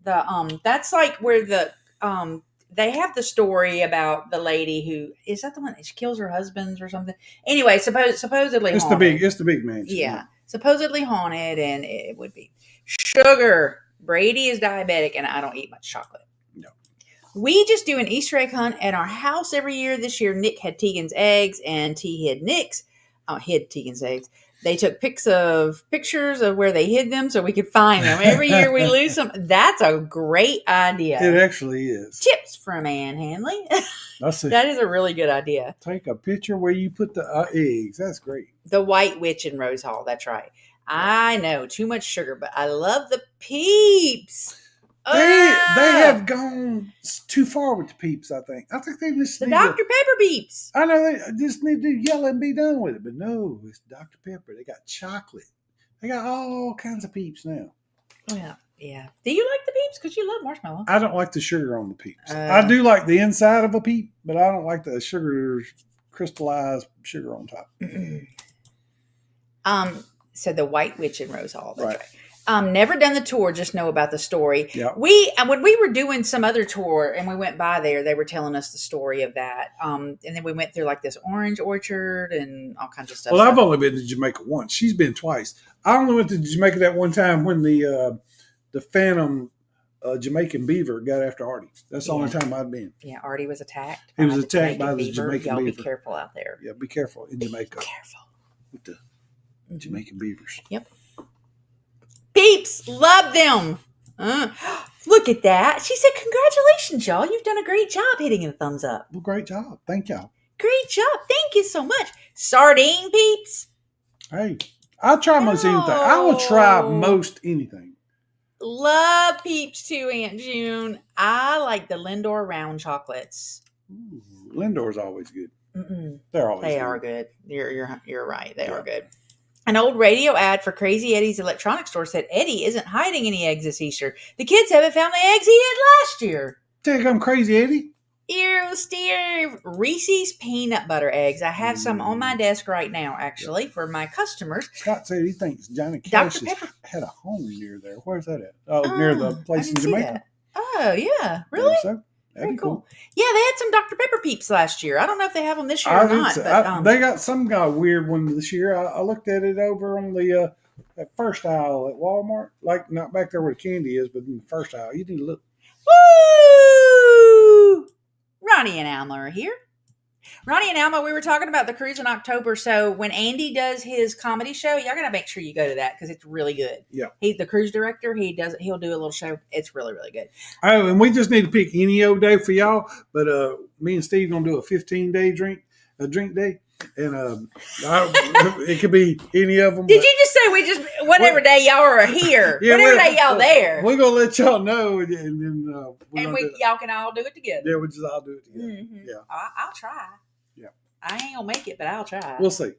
[SPEAKER 4] That's like where they have the story about the lady who is that the one that she kills her husbands or something. Anyway, supposedly
[SPEAKER 2] it's
[SPEAKER 4] haunted.
[SPEAKER 2] the big mansion.
[SPEAKER 4] Yeah, supposedly haunted, and it would be sugar. Brady is diabetic, and I don't eat much chocolate.
[SPEAKER 2] No,
[SPEAKER 4] we just do an Easter egg hunt at our house every year. This year, Nick had Tegan's eggs, and T hid Tegan's eggs. They took pictures of where they hid them so we could find them. Every year we lose them. That's a great idea.
[SPEAKER 2] It actually is.
[SPEAKER 4] Tips from Ann Hanley.
[SPEAKER 2] That
[SPEAKER 4] is a really good idea.
[SPEAKER 2] Take a picture where you put the eggs. That's great.
[SPEAKER 4] The White Witch in Rose Hall. That's right. I know, too much sugar, but I love the Peeps.
[SPEAKER 2] They have gone too far with the Peeps, I think. I think they just
[SPEAKER 4] the Dr. Pepper Peeps.
[SPEAKER 2] I know they just need to yell and be done with it, but no, it's Dr. Pepper. They got chocolate. They got all kinds of Peeps now.
[SPEAKER 4] Well, yeah. Do you like the Peeps? Because you love marshmallow.
[SPEAKER 2] I don't like the sugar on the Peeps. I do like the inside of a Peep, but I don't like the sugar, crystallized sugar on top.
[SPEAKER 4] So the White Witch in Rose Hall. That's
[SPEAKER 2] right.
[SPEAKER 4] Never done the tour, just know about the story.
[SPEAKER 2] Yep.
[SPEAKER 4] When we were doing some other tour and we went by there, they were telling us the story of that. And then we went through like this orange orchard and all kinds of stuff.
[SPEAKER 2] Well, I've only been to Jamaica once. She's been twice. I only went to Jamaica that one time when the phantom Jamaican beaver got after Artie. That's the only time I'd been.
[SPEAKER 4] Yeah, Artie was attacked.
[SPEAKER 2] He was attacked by the Jamaican
[SPEAKER 4] Y'all
[SPEAKER 2] beaver.
[SPEAKER 4] Be careful out there.
[SPEAKER 2] Yeah, be careful in Jamaica.
[SPEAKER 4] Be careful.
[SPEAKER 2] With the Jamaican beavers.
[SPEAKER 4] Yep. Peeps, love them. Look at that. She said, congratulations, y'all. You've done a great job hitting a thumbs up.
[SPEAKER 2] Well, great job. Thank y'all.
[SPEAKER 4] Great job. Thank you so much. Sardine Peeps.
[SPEAKER 2] Hey, I'll try most anything. I will try most anything.
[SPEAKER 4] Love Peeps too, Aunt June. I like the Lindor round chocolates.
[SPEAKER 2] Ooh, Lindor's always good.
[SPEAKER 4] Mm-mm.
[SPEAKER 2] They're always
[SPEAKER 4] They
[SPEAKER 2] good.
[SPEAKER 4] are good. You're right. They are good. An old radio ad for Crazy Eddie's electronics store said Eddie isn't hiding any eggs this Easter. The kids haven't found the eggs he hid last year.
[SPEAKER 2] Think I'm crazy, Eddie?
[SPEAKER 4] Ew, Steve. Reese's peanut butter eggs. I have some on my desk right now, actually, for my customers.
[SPEAKER 2] Scott said he thinks Johnny Cash had a home near there. Where's that at? Oh, near the place in Jamaica.
[SPEAKER 4] Oh, yeah. Really?
[SPEAKER 2] So? That'd
[SPEAKER 4] Very
[SPEAKER 2] be
[SPEAKER 4] cool. Yeah, they had some Dr. Pepper Peeps last year. I don't know if they have them this year
[SPEAKER 2] I
[SPEAKER 4] or
[SPEAKER 2] did
[SPEAKER 4] not.
[SPEAKER 2] say-
[SPEAKER 4] But
[SPEAKER 2] they got some weird one this year. I looked at it over on the that first aisle at Walmart, like not back there where the candy is, but in the first aisle. You need to look.
[SPEAKER 4] woo! Ronnie and Alma are here. Ronnie and Alma, we were talking about the cruise in October. So when Andy does his comedy show, y'all gotta make sure you go to that because it's really good.
[SPEAKER 2] Yeah.
[SPEAKER 4] He's the cruise director. He'll do a little show. It's really, really good.
[SPEAKER 2] Oh, and we just need to pick any old day for y'all. But me and Steve gonna do a 15-day drink day, and it could be any of them.
[SPEAKER 4] Did you just say whatever day y'all are here,
[SPEAKER 2] Yeah,
[SPEAKER 4] whatever day y'all there,
[SPEAKER 2] We're gonna let y'all know, and then
[SPEAKER 4] y'all can all do it together.
[SPEAKER 2] yeah, we just all do it together.
[SPEAKER 4] Mm-hmm.
[SPEAKER 2] Yeah,
[SPEAKER 4] I'll try.
[SPEAKER 2] Yeah.
[SPEAKER 4] I ain't gonna make it, but I'll try.
[SPEAKER 2] we'll see.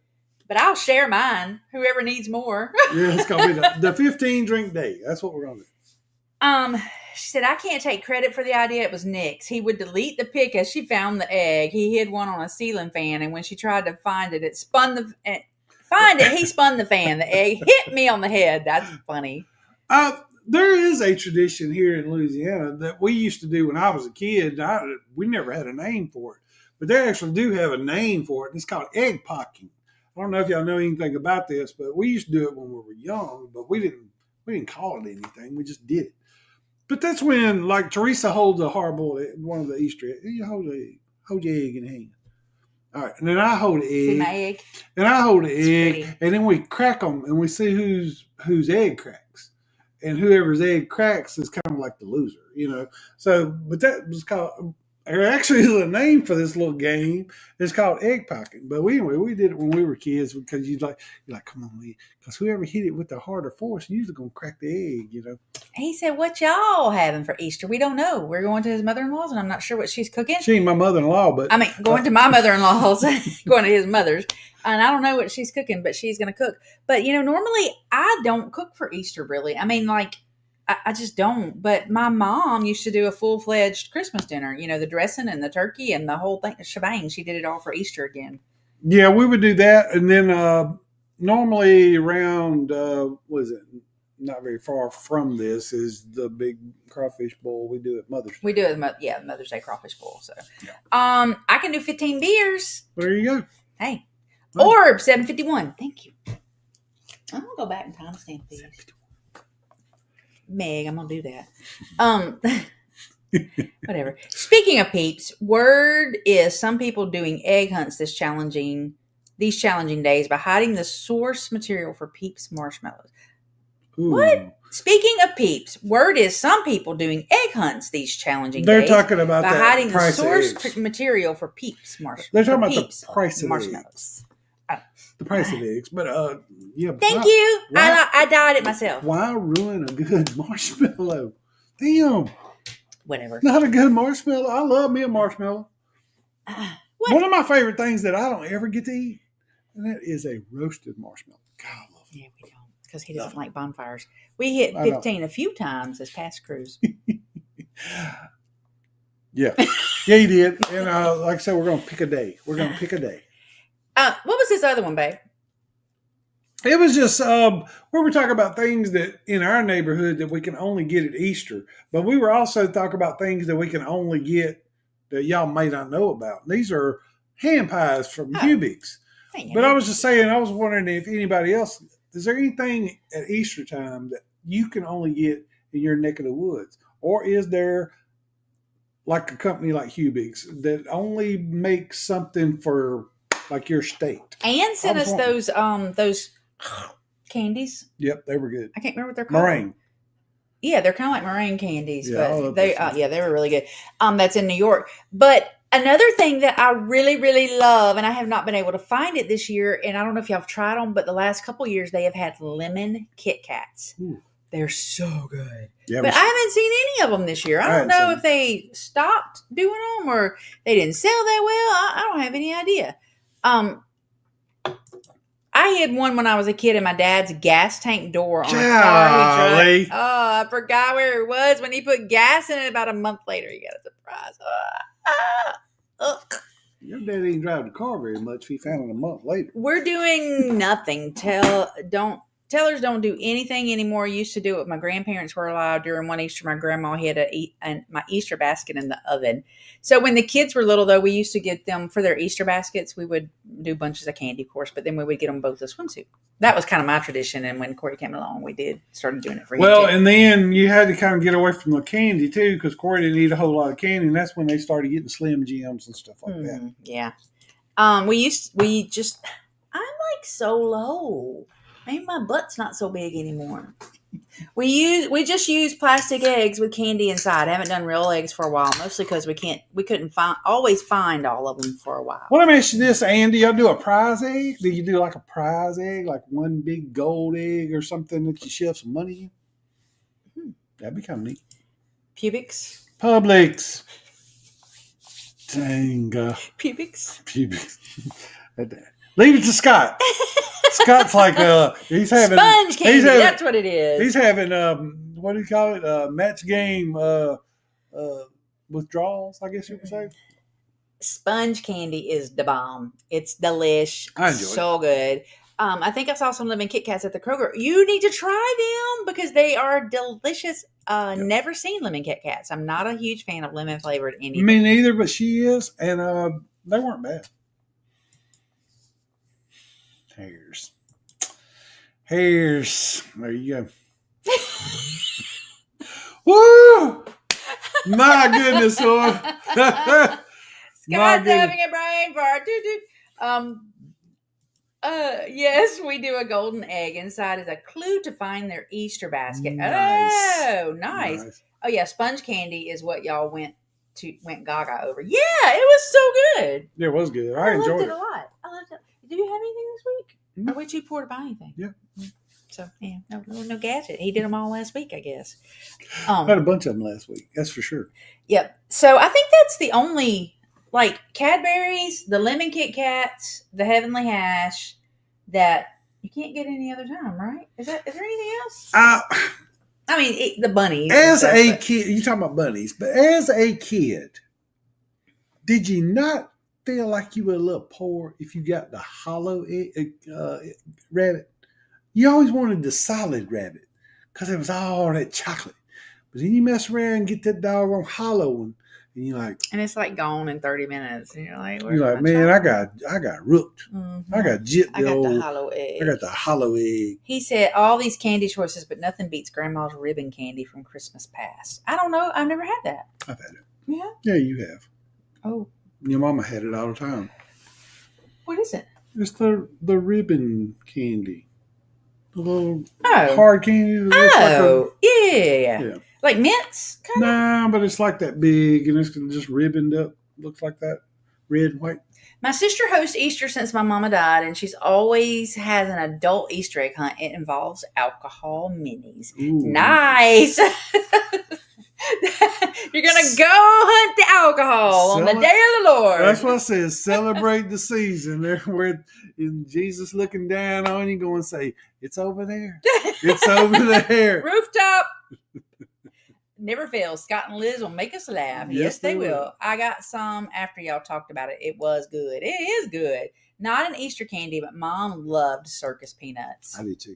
[SPEAKER 4] But I'll share mine. Whoever needs more.
[SPEAKER 2] Yeah, it's gonna be the 15 drink day. That's what we're gonna do.
[SPEAKER 4] She said, I can't take credit for the idea. It was Nick's. He would delete the pic as she found the egg. He hid one on a ceiling fan, and when she tried to find it, he spun the fan. The egg hit me on the head. That's funny.
[SPEAKER 2] There is a tradition here in Louisiana that we used to do when I was a kid. We never had a name for it, but they actually do have a name for it. And it's called egg pocking. I don't know if y'all know anything about this, but we used to do it when we were young, but we didn't call it anything. We just did it. But that's when, like, Teresa holds a hard-boiled egg, one of the Easter eggs. You hold your egg in the hand. All right, and then I hold the egg.
[SPEAKER 4] See my egg?
[SPEAKER 2] And I hold the
[SPEAKER 4] It's
[SPEAKER 2] egg,
[SPEAKER 4] pretty.
[SPEAKER 2] and then we crack them, and we see whose egg cracks. And whoever's egg cracks is kind of like the loser, you know. So, but that was called. There actually is a name for this little game. It's called egg pocking. But we did it when we were kids because you're like, come on, Lee, because whoever hit it with the harder force, usually gonna crack the egg, you know.
[SPEAKER 4] He said, what y'all having for Easter? We don't know. We're going to his mother-in-law's, and I'm not sure what she's cooking.
[SPEAKER 2] She ain't my mother-in-law, but
[SPEAKER 4] I mean, going to my mother-in-law's, going to his mother's, and I don't know what she's cooking, but she's going to cook. But, normally I don't cook for Easter, really. I mean, like, I just don't. But my mom used to do a full-fledged Christmas dinner, the dressing and the turkey and the whole thing, the shebang. She did it all for Easter again.
[SPEAKER 2] yeah, we would do that. And then normally around, not very far from this is the big crawfish bowl we do at Mother's Day.
[SPEAKER 4] We do it, Mother's Day crawfish bowl. So, I can do 15 beers.
[SPEAKER 2] There you go.
[SPEAKER 4] Hey,
[SPEAKER 2] Right.
[SPEAKER 4] Orb 751. Thank you. I'm gonna go back and timestamp these. Meg, I'm gonna do that. Whatever. Speaking of peeps, word is some people doing egg hunts these challenging days by hiding the source material for Peeps marshmallows.
[SPEAKER 2] Ooh.
[SPEAKER 4] What? Speaking of Peeps, word is some people doing egg hunts these challenging
[SPEAKER 2] They're
[SPEAKER 4] days
[SPEAKER 2] talking about
[SPEAKER 4] by
[SPEAKER 2] that
[SPEAKER 4] hiding the
[SPEAKER 2] price of
[SPEAKER 4] source
[SPEAKER 2] eggs.
[SPEAKER 4] material for Peeps marshmallows.
[SPEAKER 2] They're talking about the price of
[SPEAKER 4] marshmallows.
[SPEAKER 2] eggs. The price of eggs, but yeah.
[SPEAKER 4] Thank you.
[SPEAKER 2] Why,
[SPEAKER 4] I dyed it myself.
[SPEAKER 2] why ruin a good marshmallow? Damn,
[SPEAKER 4] Whatever.
[SPEAKER 2] not a good marshmallow. I love me a marshmallow.
[SPEAKER 4] What?
[SPEAKER 2] One of my favorite things that I don't ever get to eat, and that is a roasted marshmallow. God, I love it.
[SPEAKER 4] Yeah, we don't, because he doesn't like bonfires. We hit
[SPEAKER 2] I know.
[SPEAKER 4] 15 a few times this past cruise.
[SPEAKER 2] Yeah, yeah, you did. And like I said, we're gonna pick a day. We're gonna pick a day.
[SPEAKER 4] What was this other one, babe?
[SPEAKER 2] It was just where we talk about things that in our neighborhood that we can only get at Easter, but we were also talking about things that we can only get that y'all may not know about. These are ham pies from Hubig's. But I was just saying, I was wondering if anybody else, is there anything at Easter time that you can only get in your neck of the woods? Or is there like a company like Hubig's that only makes something for like your state?
[SPEAKER 4] Ann sent us those candies.
[SPEAKER 2] Yep, they were good.
[SPEAKER 4] I can't remember what they're called.
[SPEAKER 2] Meringue.
[SPEAKER 4] Yeah, they're kind of like meringue candies,
[SPEAKER 2] Yeah, I
[SPEAKER 4] but
[SPEAKER 2] love
[SPEAKER 4] they
[SPEAKER 2] those.
[SPEAKER 4] they were really good. That's in New York. But another thing that I really, really love, and I have not been able to find it this year, and I don't know if y'all have tried them, but the last couple of years they have had lemon Kit Kats.
[SPEAKER 2] Ooh.
[SPEAKER 4] They're so good.
[SPEAKER 2] Yeah,
[SPEAKER 4] But I haven't seen any of them this year. I don't
[SPEAKER 2] haven't
[SPEAKER 4] know
[SPEAKER 2] seen
[SPEAKER 4] if they stopped doing them or they didn't sell that well. I don't have any idea. I had one when I was a kid in my dad's gas tank door on a car he
[SPEAKER 2] Golly.
[SPEAKER 4] drove. Oh, I forgot where it was when he put gas in it. About a month later, he got a surprise. Ugh.
[SPEAKER 2] Your dad didn't drive the car very much if he found it a month later.
[SPEAKER 4] We're doing nothing. Don't Tellers don't do anything anymore. Used to do it. My grandparents were alive. During one Easter, my grandma had my Easter basket in the oven. So when the kids were little, though, we used to get them for their Easter baskets. We would do bunches of candy, of course, but then we would get them both a swimsuit. That was kind of my started. And when Corey came along, we started doing it for him.
[SPEAKER 2] Well,
[SPEAKER 4] too.
[SPEAKER 2] and then you had to kind of get away from the candy too, because Corey didn't eat a whole lot of candy, and that's when they started getting Slim Jims and stuff like that.
[SPEAKER 4] Yeah. I'm like so low. Maybe my butt's not so big anymore. We just use plastic eggs with candy inside. I haven't done real eggs for a while, mostly because we couldn't always find all of them for a while.
[SPEAKER 2] Well, let me ask you this, Andy. Y'all do a prize egg? Do you do like a prize egg, like one big gold egg or something that you shove some money in? That'd be kind of neat.
[SPEAKER 4] Publix.
[SPEAKER 2] Dang.
[SPEAKER 4] Publix.
[SPEAKER 2] Leave it to Scott. Scott's like he's having
[SPEAKER 4] sponge candy. That's what it is.
[SPEAKER 2] He's having what do you call it? Match game withdrawals, I guess you could say.
[SPEAKER 4] Sponge candy is the bomb. It's delish.
[SPEAKER 2] I enjoy
[SPEAKER 4] so good. I think I saw some lemon Kit Kats at the Kroger. You need to try them because they are delicious. Never seen lemon Kit Kats. I'm not a huge fan of lemon flavored anything.
[SPEAKER 2] Me neither, but she is, and they weren't bad. Hairs. There you go. Woo! My goodness, Lord.
[SPEAKER 4] Scott's having a brain fart. Yes, we do a golden egg. Inside is a clue to find their Easter basket.
[SPEAKER 2] Nice.
[SPEAKER 4] Oh, nice. Oh yeah, sponge candy is what y'all went gaga over. Yeah, it was so good.
[SPEAKER 2] It was good.
[SPEAKER 4] I
[SPEAKER 2] enjoyed
[SPEAKER 4] loved it a lot. I loved it. Did you have anything this week?
[SPEAKER 2] Mm-hmm.
[SPEAKER 4] Or were we too poor to buy anything?
[SPEAKER 2] Yeah.
[SPEAKER 4] So yeah, no gadget. He did them all last week, I guess.
[SPEAKER 2] I had a bunch of them last week. That's for sure.
[SPEAKER 4] Yep. So I think that's the only, like, Cadbury's, the lemon Kit Kats, the Heavenly Hash that you can't get any other time, right? Is there anything else? I mean, the bunnies.
[SPEAKER 2] As a kid, you talking about bunnies, but as a kid, did you not feel like you were a little poor if you got the hollow rabbit? You always wanted the solid rabbit because it was all that chocolate. But then you mess around and get that doggone hollow one, and you're like,
[SPEAKER 4] and it's like gone in 30 minutes. And you're like,
[SPEAKER 2] man, I got rooked.
[SPEAKER 4] Mm-hmm.
[SPEAKER 2] I got gypped.
[SPEAKER 4] I got the hollow egg.
[SPEAKER 2] I got the hollow egg.
[SPEAKER 4] He said all these candy choices, but nothing beats Grandma's ribbon candy from Christmas past. I don't know. I've never had that.
[SPEAKER 2] I've had it.
[SPEAKER 4] Yeah.
[SPEAKER 2] Yeah, you have.
[SPEAKER 4] Oh.
[SPEAKER 2] Your mama had it all the time.
[SPEAKER 4] What is it?
[SPEAKER 2] It's the ribbon candy. The little hard candy.
[SPEAKER 4] Yeah. Like mints?
[SPEAKER 2] Nah, but it's like that big, and it's just ribboned up. Looks like that. Red, white.
[SPEAKER 4] My sister hosts Easter since my mama died, and she's always has an adult Easter egg hunt. It involves alcohol minis.
[SPEAKER 2] Ooh.
[SPEAKER 4] Nice. You're going to go hunt the alcohol on the day of the Lord.
[SPEAKER 2] That's what I said. Celebrate the season. There, where Jesus looking down on you, going to say, "It's over there. It's over there."
[SPEAKER 4] Rooftop. Never fails. Scott and Liz will make us laugh. Yes, they will. I got some after y'all talked about it. It was good. It is good. Not an Easter candy, but Mom loved circus peanuts.
[SPEAKER 2] I do too.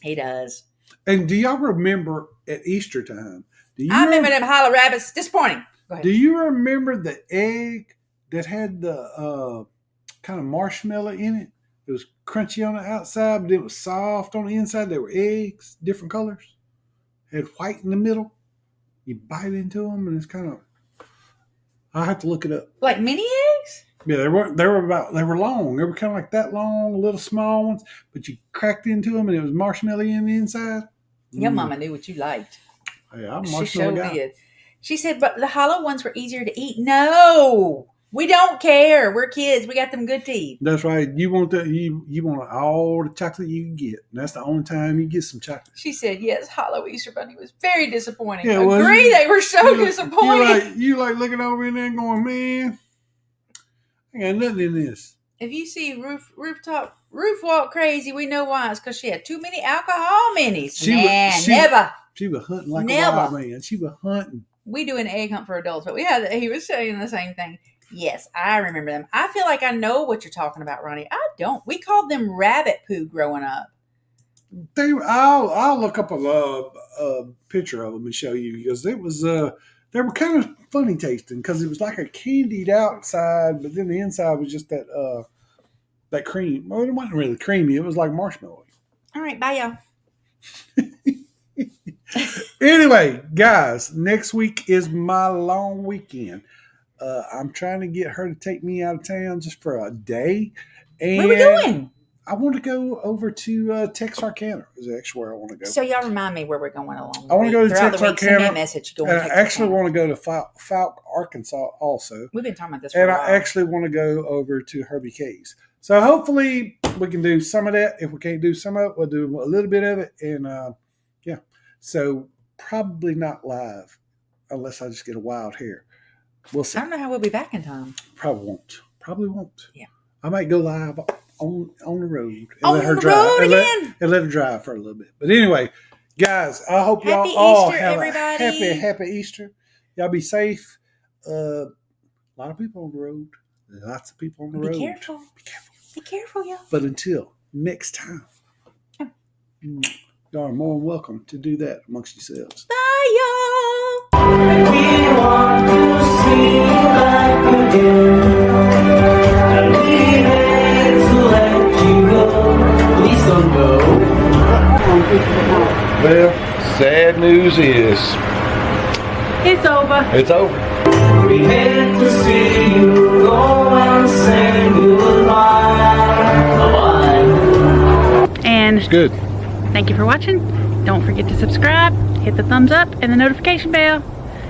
[SPEAKER 4] He does.
[SPEAKER 2] And do y'all remember at Easter time?
[SPEAKER 4] I remember them hollow rabbits. Disappointing. Go ahead.
[SPEAKER 2] Do you remember the egg that had the kind of marshmallow in it? It was crunchy on the outside, but it was soft on the inside. There were eggs, different colors. Had white in the middle. You bite into them, and it's kind of. I have to look it up.
[SPEAKER 4] Like mini eggs?
[SPEAKER 2] Yeah, they were long. They were kind of like that long, little small ones. But you cracked into them, and it was marshmallow in the inside.
[SPEAKER 4] Your mama knew what you liked.
[SPEAKER 2] Hey, I'm a marshmallow guy.
[SPEAKER 4] Did. She said, but the hollow ones were easier to eat. No, we don't care. We're kids. We got them good teeth.
[SPEAKER 2] That's right. You want that? You want all the chocolate you can get. And that's the only time you get some chocolate.
[SPEAKER 4] She said, yes, hollow Easter bunny was very disappointing.
[SPEAKER 2] Yeah,
[SPEAKER 4] Agree, they were so disappointing.
[SPEAKER 2] You like looking over in there and going, man, I got nothing in this.
[SPEAKER 4] If you see roof walk crazy, we know why. It's because she had too many alcohol minis. Never.
[SPEAKER 2] She was hunting like a wild man. She was hunting.
[SPEAKER 4] We do an egg hunt for adults, but he was saying the same thing. Yes, I remember them. I feel like I know what you're talking about, Ronnie. I don't. We called them rabbit poo growing up.
[SPEAKER 2] I'll look up a picture of them and show you because it was they were kind of funny tasting because it was like a candied outside, but then the inside was just that cream. Well, it wasn't really creamy. It was like marshmallow.
[SPEAKER 4] All right, bye, y'all.
[SPEAKER 2] Anyway, guys, next week is my long weekend. I'm trying to get her to take me out of town just for a day. And
[SPEAKER 4] Where we going?
[SPEAKER 2] I want to go over to Texarkana. Is actually where I want to go.
[SPEAKER 4] So y'all remind me where we're going along.
[SPEAKER 2] I want to go to
[SPEAKER 4] Throughout the week, send me a
[SPEAKER 2] Texarkana.
[SPEAKER 4] message. Go
[SPEAKER 2] And I
[SPEAKER 4] on
[SPEAKER 2] actually
[SPEAKER 4] Texarkana.
[SPEAKER 2] want to go to Falk, Arkansas also.
[SPEAKER 4] We've been talking about this for
[SPEAKER 2] And
[SPEAKER 4] a while.
[SPEAKER 2] I actually want to go over to Herbie K's. So hopefully we can do some of that. If we can't do some of it, we'll do a little bit of it. And yeah, so probably not live unless I just get a wild hair. We'll see.
[SPEAKER 4] I don't know how we'll be back in time.
[SPEAKER 2] Probably won't. Probably won't.
[SPEAKER 4] Yeah.
[SPEAKER 2] I might go live on the road and
[SPEAKER 4] On
[SPEAKER 2] let her
[SPEAKER 4] the
[SPEAKER 2] drive.
[SPEAKER 4] road
[SPEAKER 2] and
[SPEAKER 4] again?
[SPEAKER 2] let her drive for a little bit. But anyway, guys, I hope y'all
[SPEAKER 4] Happy
[SPEAKER 2] all
[SPEAKER 4] Easter,
[SPEAKER 2] have
[SPEAKER 4] everybody.
[SPEAKER 2] a happy Easter. Y'all be safe. A lot of people on the road. Lots of people on the road.
[SPEAKER 4] Be careful.
[SPEAKER 2] Be careful.
[SPEAKER 4] Be careful, y'all.
[SPEAKER 2] But until next time, y'all are more than welcome to do that amongst yourselves.
[SPEAKER 4] Bye, y'all.
[SPEAKER 3] We want to see you back again. And we hate to let you go. Please don't go.
[SPEAKER 5] Well, sad news is
[SPEAKER 1] It's over.
[SPEAKER 5] it's over.
[SPEAKER 3] We hate to see you go and say goodbye. Bye-bye.
[SPEAKER 1] And
[SPEAKER 5] It's good.
[SPEAKER 1] thank you for watching. Don't forget to subscribe, hit the thumbs up, and the notification bell.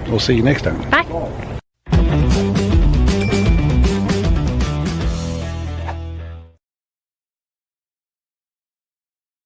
[SPEAKER 5] We'll see you next time.
[SPEAKER 1] Bye.